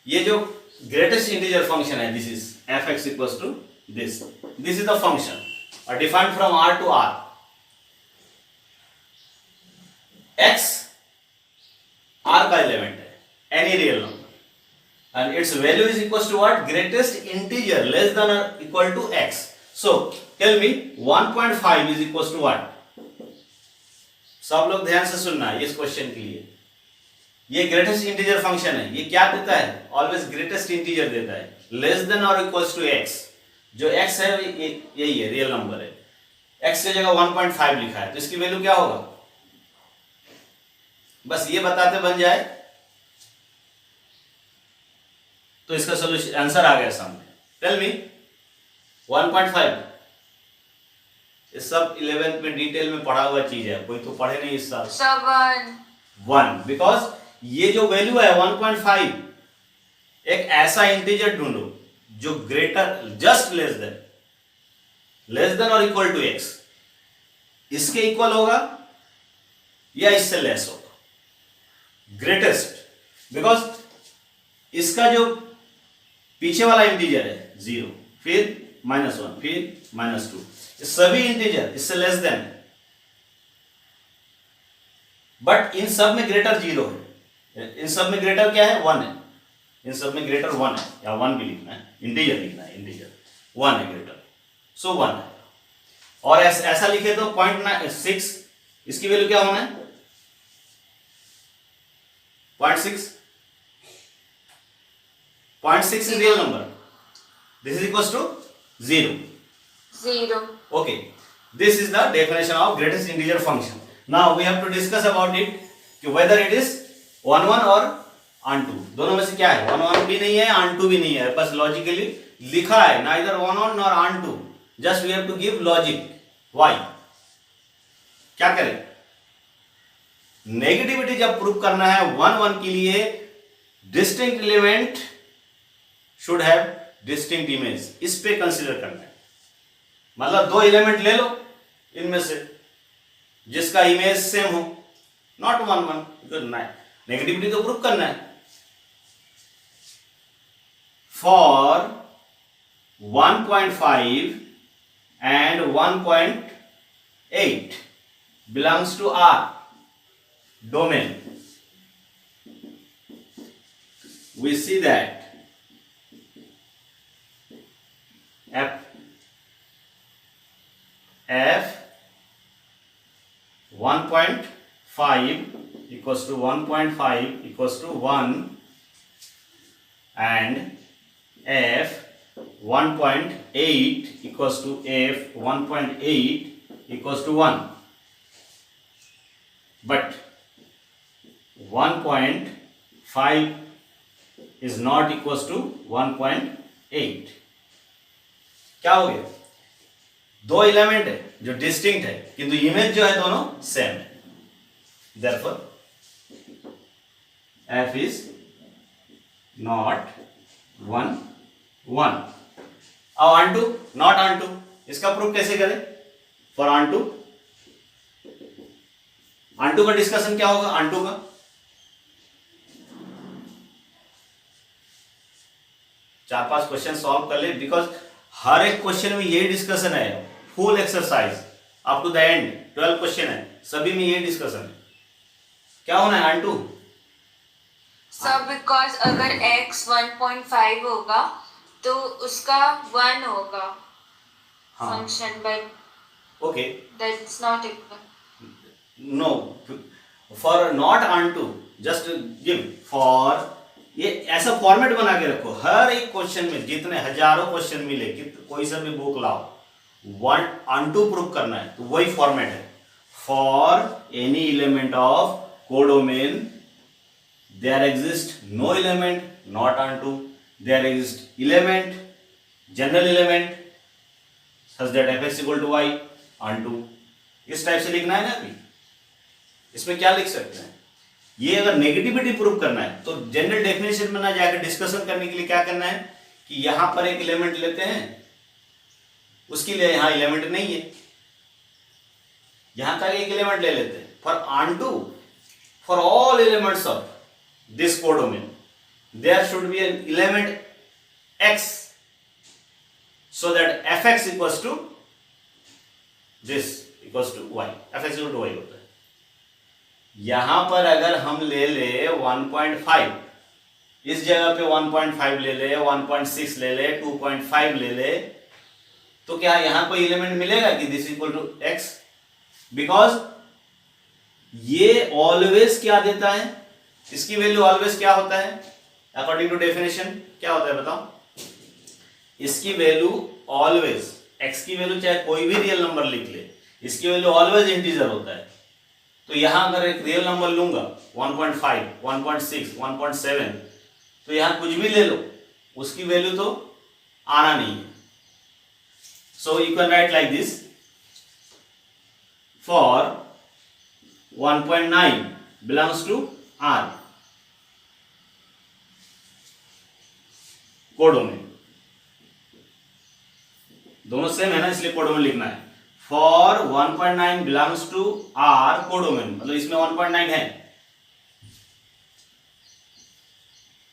ये जो greatest integer function है, this is fx equals to this is the function और defined from r to r. x r का element है, any real number, and its value is equals to what? Greatest integer less than or equal to x. So tell me 1.5 is equals to what? सब लोग ध्यान से सुनना है इस question के लिए. ये ग्रेटेस्ट इंटीजर फंक्शन है, ये क्या देता है? ऑलवेज ग्रेटेस्ट इंटीजर देता है, लेस देन और इक्वल्स टू x. जो x है यही है, रियल नंबर है. x की जगह 1.5 लिखा है, तो इसकी वैल्यू क्या होगा? बस ये बताते बन जाए तो इसका सॉल्यूशन आंसर आ गया सामने. Tell me 1.5. ये सब 11th में डिटेल में पढ़ा हुआ चीज है, कोई तो पढ़े नहीं इस साल. 1 बिकॉज ये जो वैल्यू है 1.5, एक ऐसा इंटीजर ढूंढो जो ग्रेटर जस्ट लेस देन और इक्वल टू x. इसके इक्वल होगा या इससे लेस होगा. ग्रेटेस्ट बिकॉज इसका जो पीछे वाला इंटीजर है 0, फिर -1, फिर -2, सभी इंटीजर इससे लेस देन है, बट इन सब में ग्रेटर 0 है, इन सब में ग्रेटर क्या है 1 है, इन सब में ग्रेटर 1 है, या 1 भी लिखना है, इंटीजर लिखना है, इंटीजर 1 है ग्रेटर, सो 1 है। और ऐसा लिखे तो 0.6 इसकी वैल्यू क्या होना है 0.6 is real number, this is equals to 0. 0. Okay, this is the definition of greatest integer function. Now we have to discuss about it कि whether it is on 1 or on 2, दोनों में से क्या है, on 1 भी नहीं है, on 2 भी नहीं है, बस logically लिखा है neither on 1 nor on 2, just we have to give logic. Why? क्या करें, नेगेटिविटी जब प्रूव करना है 1 1 के लिए distinct element should have distinct image, इस पे कंसीडर करना है। मतलब 2 एलिमेंट ले लो इनमें से जिसका इमेज सेम हो, नॉट 1 1, नेगेटिविटी तो प्रूव करना है। For 1.5 and 1.8 belongs to R domain, we see that f 1.5 equals to 1.5 equals to 1 and f 1.8 equals to f 1.8 equals to 1, but 1.5 is not equals to 1.8। क्या हो गया, 2 element है जो distinct है किंतु इमेज जो है दोनों सेम है, therefore f is not 1 1। अब onto not onto इसका प्रूफ कैसे करें, फॉर onto का डिस्कशन क्या होगा, onto का 4-5 क्वेश्चन सॉल्व कर ले, बिकॉज हर एक क्वेश्चन में यही डिस्कशन है, full exercise up to the end 12 question है, सभी में यही डिस्कशन है। क्या होना है onto, सब बिकॉज अगर x 1.5 होगा तो उसका 1 होगा function, but okay that's not equal. No, for not onto just give for, ये ऐसा फॉर्मेट बना के रखो, हर एक क्वेश्चन में जितने हजारों क्वेश्चन मिले कोई सा भी बुक लाओ, onto प्रूव करना है तो वही फॉर्मेट है। For any element of codomain there exist no element not onto, there exist element general element such that fx equal to y onto, इस टाइप से लिखना है ना। अभी इसमें क्या लिख सकते हैं, ये अगर नेगेटिविटी प्रूव करना है तो जनरल डेफिनेशन में ना जाकर डिस्कशन करने के लिए क्या करना है कि यहां पर एक एलिमेंट लेते हैं, उसके लिए यहां एलिमेंट नहीं है, यहां तक एक एलिमेंट ले लेते हैं। For onto, for all elements of this codomain there should be an element x, so that fx equals to this equals to y, fx equal to y होता है। यहां पर अगर हम ले ले 1.5, इस जगह पे 1.5 ले ले, 1.6 ले ले, 2.5 ले ले, तो क्या यहां कोई एलिमेंट मिलेगा कि this equal to x, because ये ऑलवेज क्या देता है, इसकी वैल्यू ऑलवेज क्या होता है अकॉर्डिंग टू डेफिनेशन, क्या होता है बताओ, इसकी वैल्यू ऑलवेज, x की वैल्यू चाहे कोई भी रियल नंबर लिख ले, इसकी वैल्यू ऑलवेज इंटीजर होता है। तो यहां अगर एक रियल नंबर लूंगा 1.5, 1.6, 1.7, तो यहां कुछ भी ले लो उसकी वैल्यू तो आना नहीं है। So you can write like this, for 1.9 belongs to R codomain, दोनों सेम है ना इसलिए कोडोमेन लिखना है। For 1.9 belongs to R codomain, मतलब इसमें 1.9 है।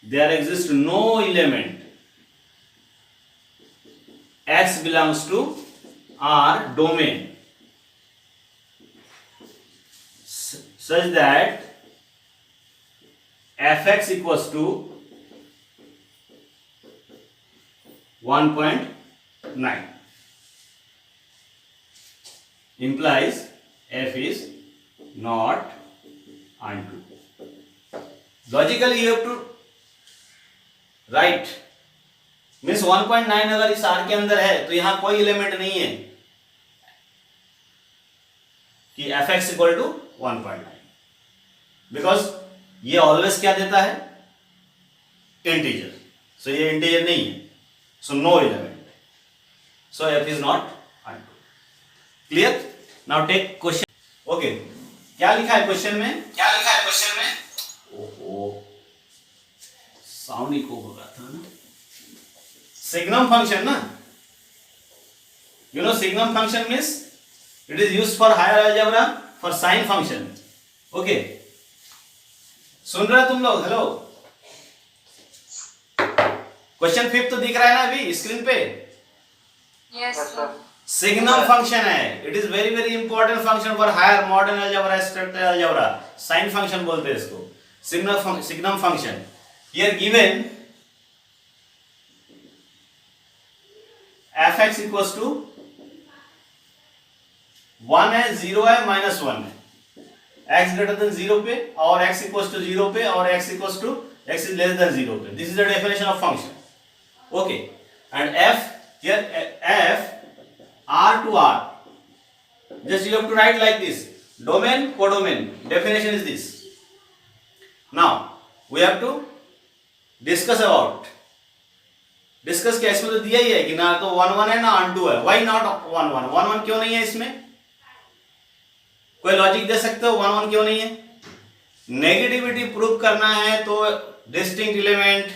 There exist no element x belongs to are domain such that fx equals to 1.9 implies f is not onto. Logically you have to write means 1.9 अगर इस are के अंदर है तो यहां कोई एलिमेंट नहीं है कि f x equal to 1.9 because ये ऑलवेज क्या देता है इंटीजर सो ये इंटीजर नहीं है so no element so f is not onto. Clear now take question okay क्या लिखा है क्वेश्चन में ओहो साउंड इको हो रहा था ना सिग्नम फंक्शन ना you know signum function means it is used for higher algebra for sine function okay सुन रहे तुम लोग हेलो क्वेश्चन 5 तो दिख रहा है ना अभी स्क्रीन पे Yes, sir. सिग्नम फंक्शन है it is very very important function for higher modern algebra structural algebra sign function बोलते हैं इसको signum function here given fx equals to 1 है 0 है -1 है x ग्रेटर देन 0 पे और x इक्वल्स टू 0 पे और x equals to x is less than 0 पे this is the definition of function okay and f here f r to r just you have to write like this domain codomain definition is this now we have to discuss about discuss क्या इसमें तो दिया ही है कि ना तो 1 1 है ना onto है व्हाई नॉट 1 1 1 1 क्यों नहीं है इसमें कोई लॉजिक दे सकते हो 1 1 क्यों नहीं है नेगेटिविटी प्रूव करना है तो distinct element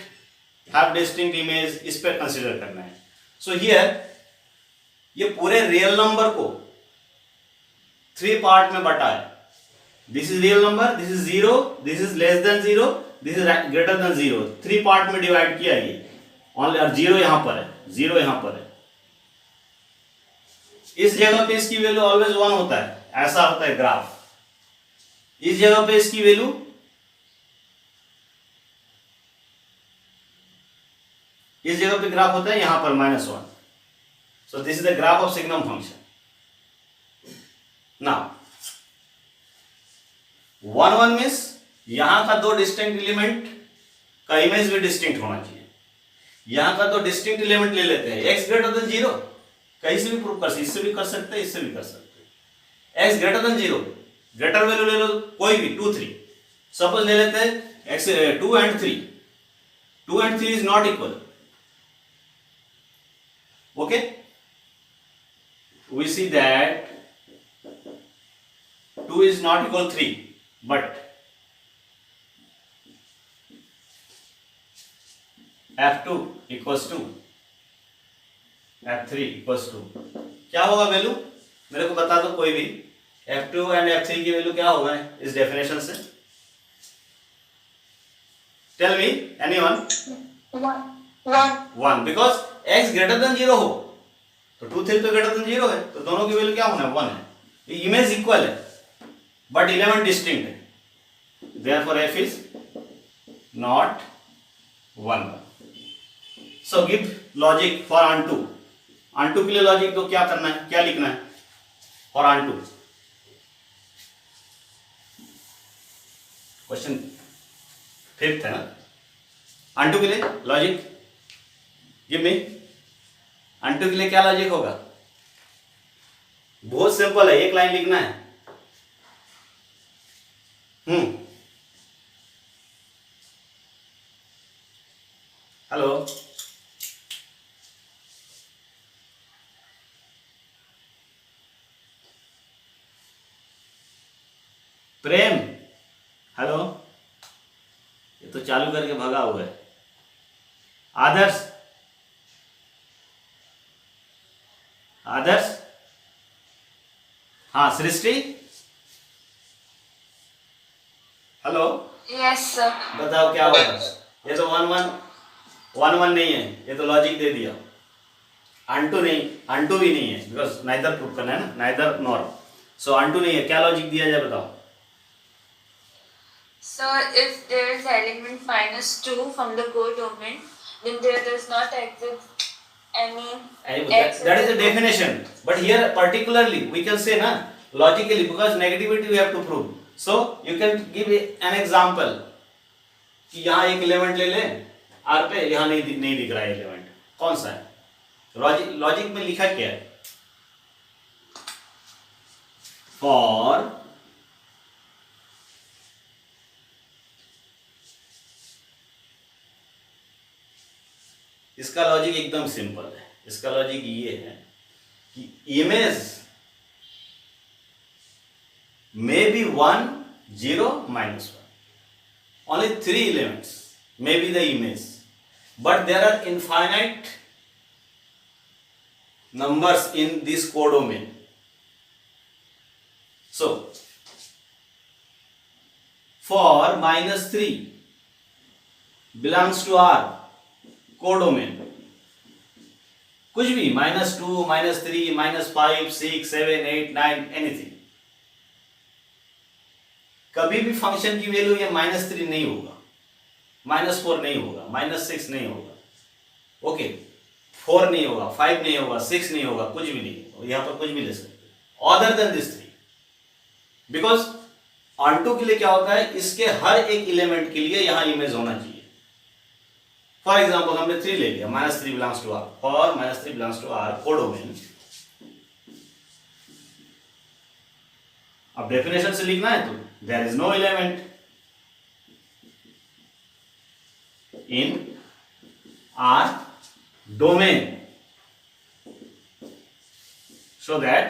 have distinct image इस पे कंसीडर करना है सो हियर ये पूरे रियल नंबर को 3 पार्ट में बटा है this is real number this is 0 this is less than 0 this is greater than 0 3 part में डिवाइड किया ये ओनली और 0 यहां पर है 0 यहां पर है इस जगह पे इसकी वैल्यू ऑलवेज 1 होता है ऐसा होता है ग्राफ इस जगह पे इसकी वैल्यू इस जगह पे ग्राफ होता है यहां पर -1 so this is the graph of signum function now 1 1 means यहां का दो डिस्टिंक्ट एलिमेंट का इमेज भी डिस्टिंक्ट होना चाहिए यहां का तो डिस्टिंक्ट एलिमेंट ले लेते हैं x ग्रेटर देन 0 कहीं से भी प्रूव कर सकते इससे भी कर सकते हैं इससे भी कर सकते हैं x greater than 0 greater value ले लो कोई भी 2 3 सपोज ले लेते हैं x 2 and 3 2 and 3 is not equal okay we see that 2 is not equal 3 but f2 equals to f3 equals to क्या होगा वैल्यू मेरे को बता दो कोई भी f2 एंड f3 की वैल्यू क्या होगा इस डेफिनेशन से tell me anyone 1 because x greater than 0 हो तो 2 3 तो ग्रेटर देन 0 है तो दोनों की वैल्यू क्या होना है 1 है इमेज इक्वल है बट एलिमेंट डिस्टिंक्ट है therefore f is not 1 so give logic for onto के लिए लॉजिक तो क्या करना है क्या लिखना है फॉर onto क्वेश्चन 5th है ना onto के लिए लॉजिक गिव मी onto के लिए क्या लॉजिक होगा बहुत सिंपल है एक लाइन लिखना है हेलो प्रेम हेलो ये तो चालू करके भगा हुआ है आदर्श आदर्श हाँ सृष्टि हेलो Yes, sir. बताओ क्या होगा ये तो 1 1 1 1 नहीं है ये तो लॉजिक दे दिया अनटू नहीं, अनटू भी नहीं है, बिकॉज नाइदर प्रूव करना है ना, नाइदर नॉर, सो अनटू नहीं है। क्या लॉजिक दिया जाए बताओ। Sir, if there is element minus 2 from the codomain, then there does not exist any x. That is the definition, but here particularly we can say na logically, because negativity we have to prove, so you can give an example कि यहाँ एक element ले ले R पे, यहाँ नहीं दिख रहा है एलिमेंट, कौन सा है? लॉजिक में लिखा क्या है? फॉर इसका लॉजिक एकदम सिंपल है। इसका लॉजिक ये है कि image may be 1, 0, -1. Only 3 elements may be the image, but there are infinite numbers in this codomain. So, for -3 belongs to R codomain, कुछ भी -2, -3, -5, 6, 7, 8, 9, anything, कभी भी फंक्शन की वैल्यू ये -3 नहीं होगा, -4 नहीं होगा, -6 नहीं होगा, ओके, 4 नहीं होगा, 5 नहीं होगा, 6 नहीं होगा, कुछ भी नहीं होगा, यहाँ पर कुछ भी ले सकते हो other than this 3, because onto के लिए क्या होता है, इसके हर एक एलिमेंट के लिए यहाँ इमेज होना चाहिए। फॉर एग्जाम्पल हमने 3 ले लिया, -3 बिलोंग्स टू R, और -3 बिलोंग्स टू R कोडोमेन। अब डेफिनेशन से लिखना है तो there is no element in R domain, so that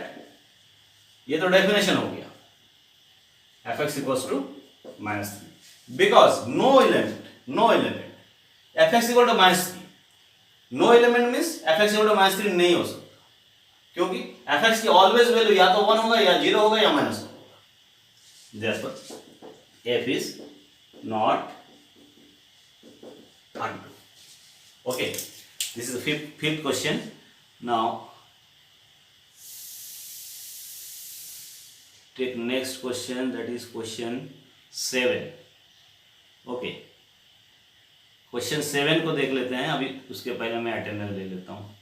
ये तो डेफिनेशन हो गया, fx equals to -3, because no element fx equal to -3, no element means fx equal to -3 नहीं हो सकता, क्योंकि fx की ऑलवेज वैल्यू या तो 1 होगा या 0 होगा या -1 होगा। Therefore, f is not onto. Okay, this is the fifth question. Now, take next question, that is question 7. Okay, question 7 को देख लेते हैं। अभी उसके पहले मैं अटेंडेंस ले लेता हूँ।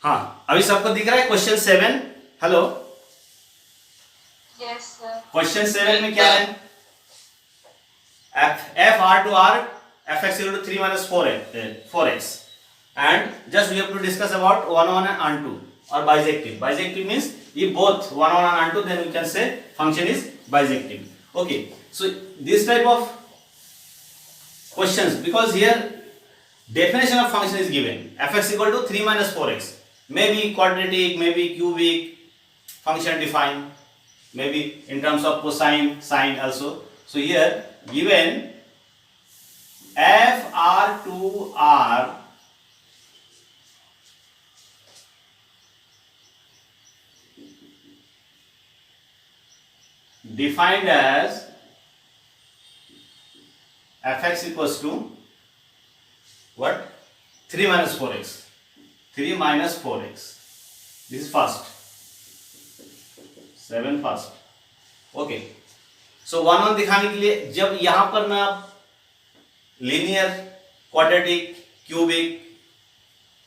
हाँ, अभी सबको दिख रहा है question 7? Hello, Yes, sir. Question 7 में क्या है? f R to R, fx equal to 3 minus 4x, and just we have to discuss about 1 on and onto or bijective. Bijective means if both 1 on and onto, then we can say function is bijective. Okay, so this type of questions, because here definition of function is given, fx equal to 3 minus 4x, maybe quadratic, maybe cubic function defined, maybe in terms of cosine, sine also. So here given f R to R defined as fx equals to what? 3 minus 4x. 3 minus 4x. This is first. 7 first. Okay. So 1 1 दिखाने के लिए जब यहाँ पर मैं linear, quadratic, cubic,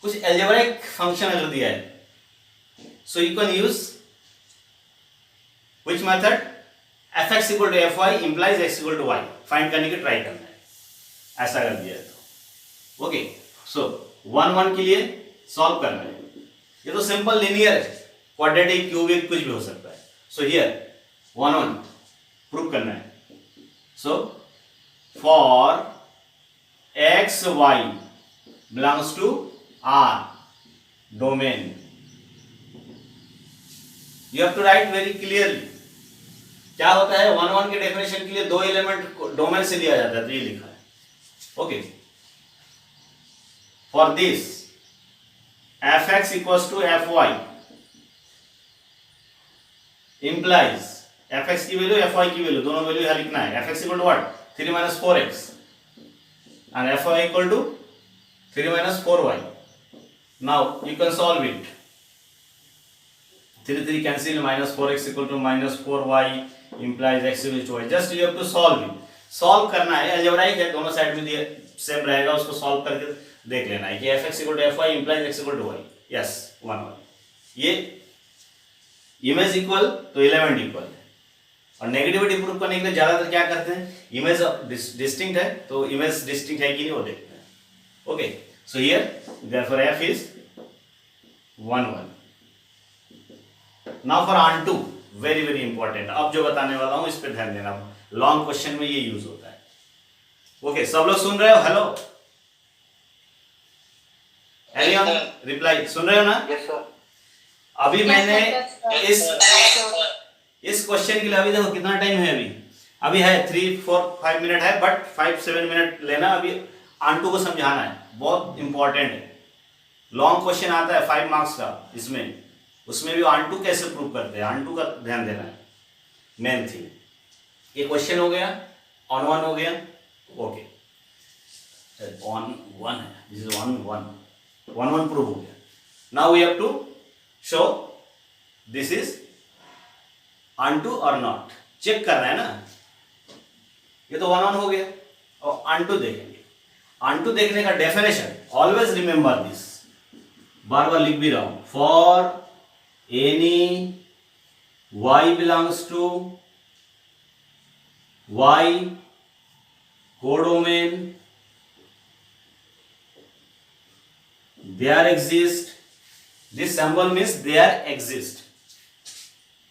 कुछ algebraic function अगर दिया है, so you can use which method? fx equal to fy implies x equal to y. Find करने की ट्राई करना है, ऐसा कर दिया है तो ओके। सो 1 1 के लिए सॉल्व करना है, ये तो सिंपल लीनियर है, क्वाड्रेटिक, क्यूबिक कुछ भी हो सकता है। सो हियर 1 1 प्रूव करना है। So for x y belongs to R domain, you have to write very clearly। क्या होता है 1 1 के डेफिनेशन के लिए 2 एलिमेंट डोमेन से लिया जाता है, तो ये लिखा है। Okay, for this fx equals to fy implies f x की वैल्यू एफ वाई की वैल्यू दोनों वैल्यू यहाँ लिखना है. F x equal to what 3 minus 4x and fy equal to 3 minus 4y. Now you can solve it. 3 cancel, minus 4x equal to minus 4y implies x equal to y. Just you have to solve it. Solve करना है, algebraic है, दोनों side में दिए same रहेगा, उसको solve करके देख लेना है कि fx equal to fy implies x equal to y. Yes, 1 1. ये इमेज इक्वल तो एलिमेंट इक्वल है. और नेगेटिविटी प्रूव करने के लिए ज्यादातर क्या करते हैं, इमेज डिस्टिंक्ट है तो इमेज डिस्टिंक्ट है कि नहीं वो देखते हैं. Okay, so here therefore f is 1 1. Now for onto, very very important. अब जो बताने वाला हूं इस पे ध्यान देना, लॉन्ग क्वेश्चन में ये यूज होता है. ओके, सब लोग सुन रहे हो? हेलो, एलियन रिप्लाई सुन रहे हो ना? Yes sir. अभी मैंने Yes, इस क्वेश्चन के लिए अभी देखो कितना टाइम है, अभी है 3 4 5 मिनट है, बट 5 7 मिनट लेना. अभी आंटू को समझाना है, बहुत इंपॉर्टेंट है. लॉन्ग क्वेश्चन आता है 5 मार्क्स का, इसमें उसमें भी आंटू कैसे प्रूव करते हैं, आंटू का ध्यान देना है, मेन थिंग. ये क्वेश्चन हो गया, ऑन वन हो गया. ओके, ऑन वन है, this is on one, one one prove हो गया. Now we have to show this is onto और नॉट, चेक करना है ना. ये तो वन ऑन हो गया, और ऑनटू देखेंगे. ऑनटू देखने का डेफिनेशन ऑलवेज रिमेंबर दिस, बार बार लिख भी रहा हूं. For any y belongs to y codomain there exist, this symbol means there exist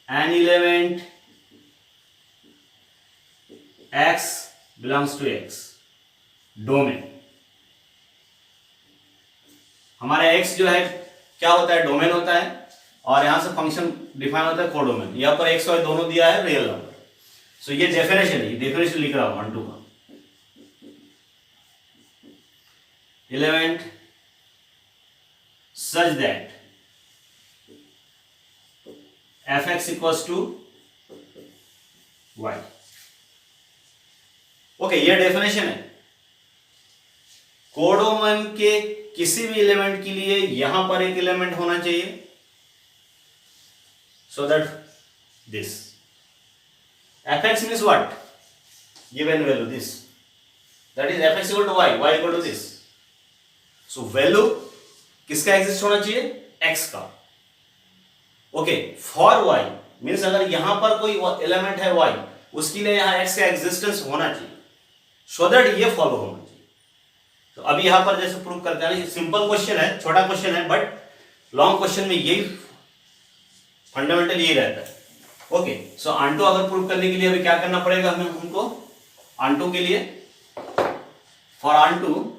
an element x belongs to x domain. हमारा x जो है क्या होता है, डोमेन होता है, और यहां से फंक्शन डिफाइन होता है कोडोमेन. यहां पर x और दोनों दिया है रियल नंबर. सो ये डेफिनेशन है, डेफिनेशन लिख रहा हूं ऑन टू का. Element such that fx equals to y. Okay, ये डेफिनेशन है. कोडोमेन के किसी भी एलिमेंट के लिए यहां पर एक एलिमेंट होना चाहिए, so that this fx means what, given value this, that is fx equal to y, y equal to this. so value किसका एग्जिस्ट होना चाहिए, x का. ओके, फॉर y मीन्स अगर यहां पर कोई एलिमेंट है y, उसके लिए यहां x का एग्जिस्टेंस होना चाहिए, सो दैट ये फॉलो होना चाहिए. तो अभी यहां पर जैसे प्रूव करते हैं, सिंपल क्वेश्चन है, छोटा क्वेश्चन है, बट लॉन्ग क्वेश्चन में यही फंडामेंटल यही रहता है. ओके, सो ऑनटू अगर प्रूव करने के लिए अभी क्या करना पड़ेगा हमें, हमको ऑनटू के लिए, for onto,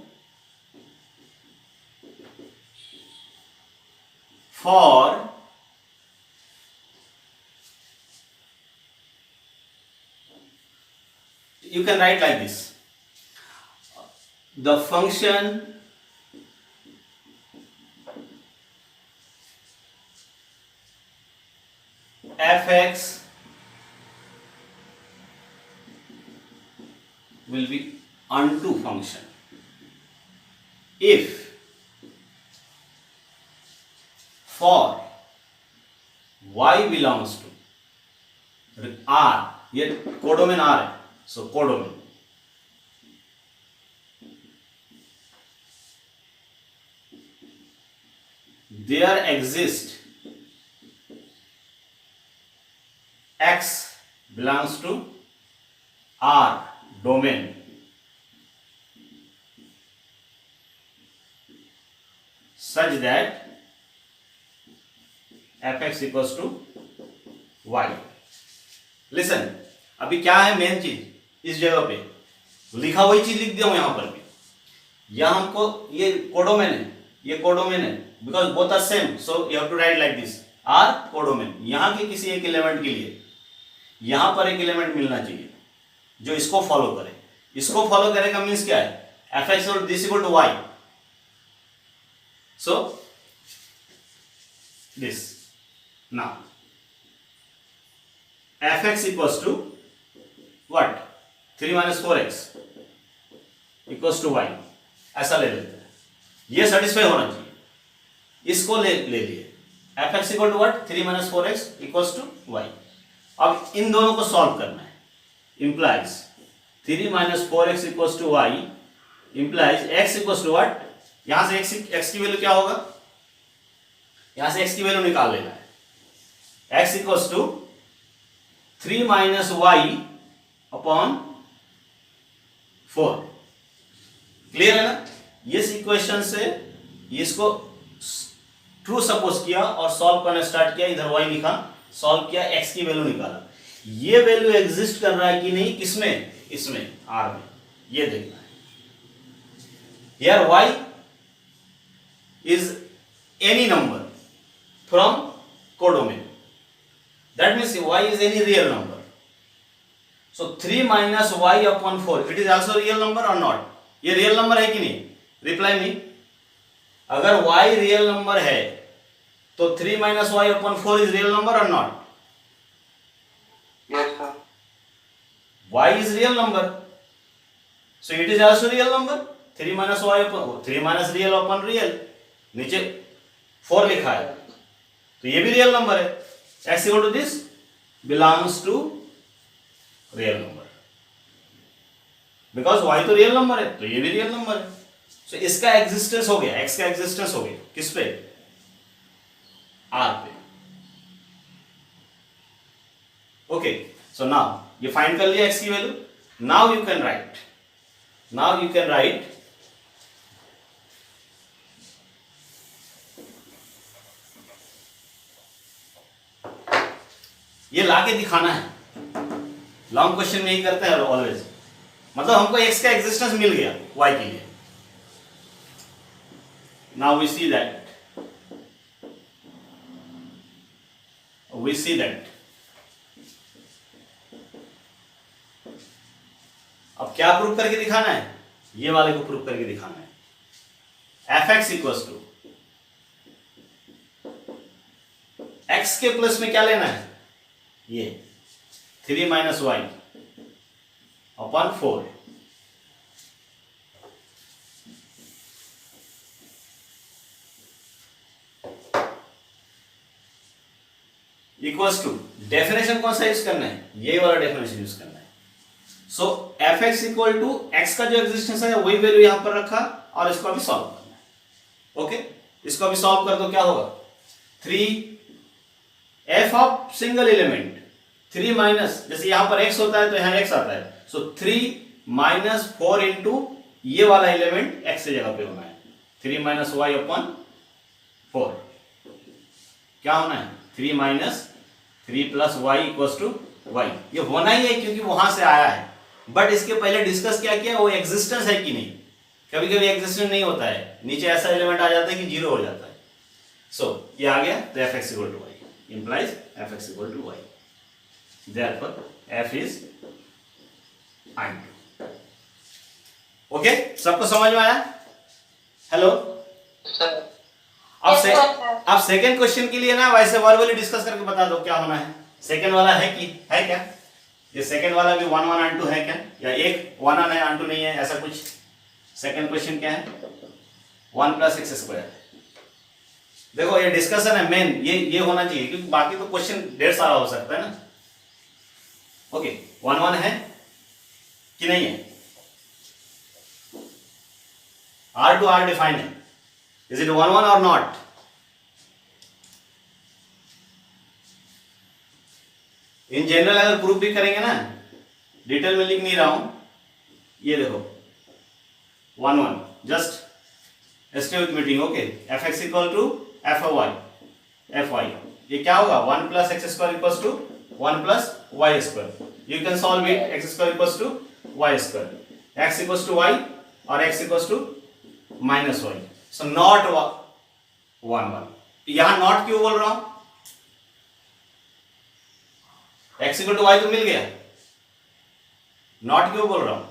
for you can write like this, the function fx will be onto function if for y belongs to r, ये कोडोमेन r है, सो codomain there exist x belongs to r domain such that fx equals to y. Listen, अभी क्या है main चीज, इस जगह पे लिखा वही चीज लिख दिया हूं यहां पर भी. यहां हमको ये कोडोमेन है, ये कोडोमेन है, because both are same, so you have to write like this, R codomain. यहां के किसी एक एलिमेंट के लिए यहां पर एक एलिमेंट मिलना चाहिए जो इसको फॉलो करे. इसको फॉलो करेगा मीन्स क्या है, fx और this equal to y. So this now F X equals to what 3 minus 4x equals to Y, ऐसा ले लेते हैं, ये सेटिस्फाई होना चाहिए, इसको ले लिए F x equal to what 3 minus 4x equals to Y. अब इन दोनों को सॉल्व करना है, implies 3 minus 4x equals to Y implies x equals to what, यहां से x की वैल्यू क्या होगा, यहां से x की वैल्यू निकाल लेना है, x equals to 3 minus Y upon 4। Clear है ना? इस इक्वेशन से इसको ट्रू सपोज किया और सॉल्व करना स्टार्ट किया, इधर y लिखा, सॉल्व किया, x की वैल्यू निकाला, ये वैल्यू एग्जिस्ट कर रहा है कि नहीं, किसमें, इसमें r में, ये देखना है। Here y is any number from codomain, that means y is any real number, so 3 minus y upon 4 it is also real number or not, ये रियल नंबर है कि नहीं, रिप्लाई मी। अगर y रियल नंबर है तो 3 minus y upon 4 is real number or not? Yes, sir. Y is real number, so it is also real number। 3 minus y upon 3 minus real upon real, नीचे 4 लिखा है तो ये भी real number है, x equal to this belongs to real number, because y तो real number है तो ये भी रियल नंबर है, सो इसका एग्जिस्टेंस हो गया, x का एग्जिस्टेंस हो गया, किस पे, r पे। ओके, सो नाउ ये फाइंड कर लिया x की value, now you can right ये लाके दिखाना है, लॉन्ग क्वेश्चन में ही करते हैं ऑलवेज, मतलब हमको x का एग्जिस्टेंस मिल गया y के लिए। नाउ वी सी दैट अब क्या प्रूव करके दिखाना है, ये वाले को प्रूव करके दिखाना है। F X equals to X के प्लस में क्या लेना है, ये 3 minus Y upon 4, equals to definition कौन सा यूज करना है, ये वाला डेफिनेशन यूज करना है। So F x equal to X का जो एग्जिस्टेंस है वही वैल्यू यहां पर रखा और इसको अभी सॉल्व करना है। ओके, इसको अभी सॉल्व कर दो, क्या होगा 3 F of single element 3 minus, जैसे यहां पर x होता है तो यहां x आता है, सो 3 माइनस 4 इंटू ये वाला एलिमेंट x से जगह पे होना है, 3 माइनस वाई अपॉन 4, क्या होना है 3 minus 3 plus Y equals to Y, ये होना ही है क्योंकि वहां से आया है, बट इसके पहले डिस्कस क्या किया, वो एग्जिस्टेंस है कि नहीं, कभी कभी एग्जिस्टेंस नहीं होता है, नीचे ऐसा एलिमेंट आ जाता है कि जीरो हो जाता है। सो ये आ गया तो F x equal to Y implies F x equal to Y, therefore f is undo। Okay, सबको समझ में आया? हेलो, अब सेकंड क्वेश्चन के लिए ना वैसे वर्बली डिस्कस करके बता दो क्या होना है। सेकंड वाला है कि है क्या, ये सेकंड वाला भी 1 1 and 2 है क्या, या एक 1 1 है and 2 नहीं है, ऐसा कुछ। सेकंड क्वेश्चन क्या है 1 प्लस एक्स स्क्वायर। देखो ये डिस्कशन है मेन, ये होना चाहिए क्योंकि बाकी तो क्वेश्चन ढेर सारा हो सकता है ना। ओके, 1 1 है कि नहीं है, R टू R डिफाइन है, इज इट 1 1 और नॉट? इन जनरल अगर प्रूफ भी करेंगे ना, डिटेल में लिख नहीं रहा हूं, ये देखो 1 1 just stay with meeting. Okay, F x equal to F Y, ये क्या होगा 1 plus X square equals to 1 plus Y square. You can solve it, X square equals to Y square, X equals to Y और X equals to minus Y. So not 1 1, यहां not क्यों बोल रहा हूं, x equal to y तो मिल गया, not क्यों बोल रहा हूं?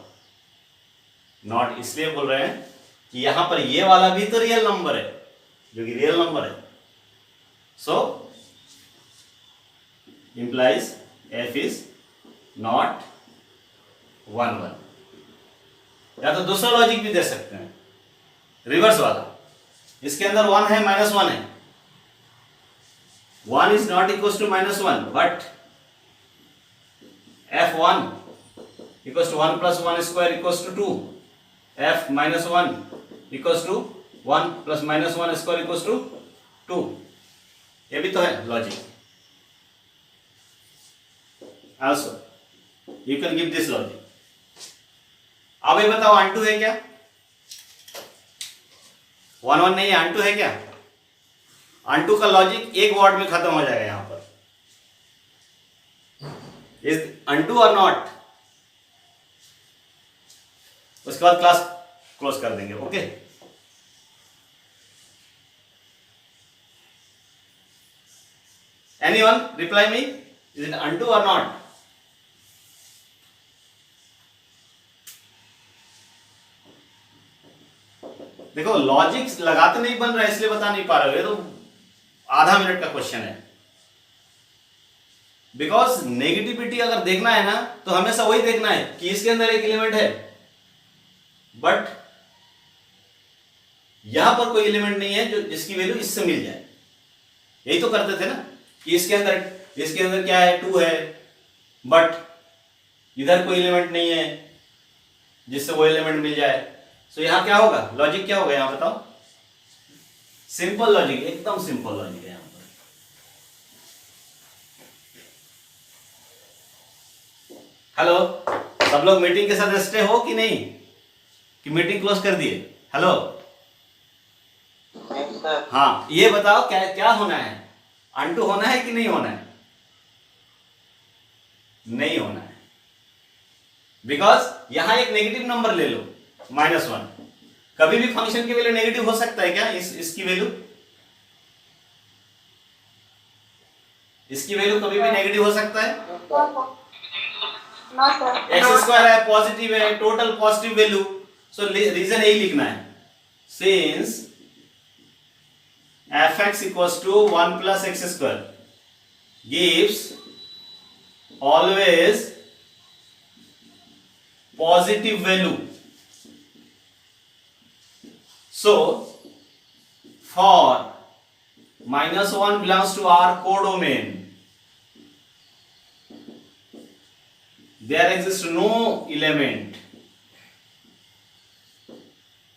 नॉट इसलिए बोल रहे हैं कि यहां पर ये वाला भी तो रियल नंबर है, जो कि रियल नंबर है। सो इंप्लाइज f is not 1 1। या तो दूसरा लॉजिक भी दे सकते हैं, रिवर्स वाला। इसके अंदर 1 है, -1 है, 1 is not equals to -1, but f1 equals to 1 plus 1 square equals to 2, f minus 1 equals to 1 plus minus 1 square equals to 2। ये भी तो है logic. Also you can give this logic। अब ये बताओ अनटू है क्या? 1 1 नहीं है, अनटू है क्या? अनटू का लॉजिक एक वर्ड में खत्म हो जाएगा यहां पर। इज अनटू और नॉट? उसके बाद क्लास क्लोज कर देंगे। Okay, anyone reply me, is it unto और नॉट? देखो लॉजिक लगाते नहीं बन रहा है, इसलिए बता नहीं पा रहे हो। ये तो आधा मिनट का क्वेश्चन है। बिकॉज नेगेटिविटी अगर देखना है ना तो हमेशा वही देखना है कि इसके अंदर एक एलिमेंट है, बट यहां पर कोई एलिमेंट नहीं है जो जिसकी वैल्यू इससे मिल जाए। यही तो करते थे ना कि इसके अंदर क्या है, 2 है, बट इधर कोई एलिमेंट नहीं है जिससे वो एलिमेंट मिल जाए। सो यहां क्या होगा, लॉजिक क्या होगा यहां बताओ? सिंपल लॉजिक, एकदम सिंपल लॉजिक है यहां पर। हेलो, सब लोग मीटिंग के साथ स्टे हो कि नहीं, कि मीटिंग क्लोज कर दिए? हेलो, हाँ, ये बताओ क्या क्या होना है, अनटू होना है कि नहीं होना है? नहीं होना है, बिकॉज यहां एक नेगेटिव नंबर ले लो, -1। कभी भी फंक्शन की वैल्यू नेगेटिव हो सकता है क्या? इसकी वैल्यू, इसकी वैल्यू कभी भी नेगेटिव हो सकता है? x² है, पॉजिटिव है, टोटल पॉजिटिव वैल्यू। सो रीजन यही लिखना है, since fx equals to 1 plus x² gives always positive value. So for -1 belongs to our codomain, there exists no element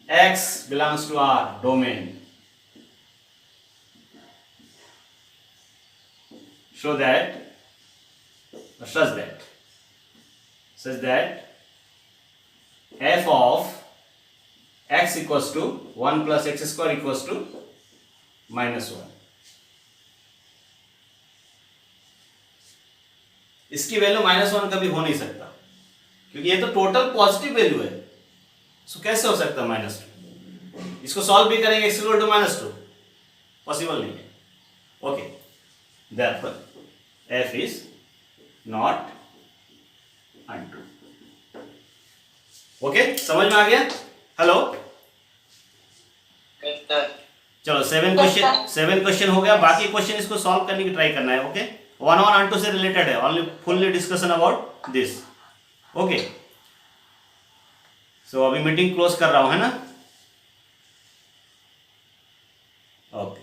x belongs to our domain, so that such that f of x equals to 1 plus x² equals to -1। इसकी value -1 कभी हो नहीं सकता, क्योंकि ये तो total positive value है। सो कैसे हो सकता है -2? इसको सॉल्व भी करेंगे, x इक्वल टू -2, पॉसिबल नहीं है। Okay, therefore f is not untrue। Okay, समझ में आ गया? हेलो, चलो 7 क्वेश्चन हो गया। बाकी क्वेश्चन इसको सॉल्व करने की ट्राई करना है। ओके, 1 1 and 2 से रिलेटेड है, only fully discussion about this. Okay, so अभी मीटिंग क्लोज कर रहा हूं, है ना? Okay,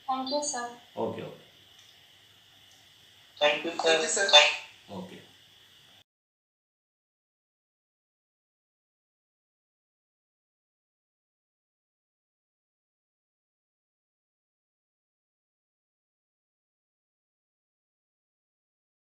Thank you, sir. Okay, Thank you, sir.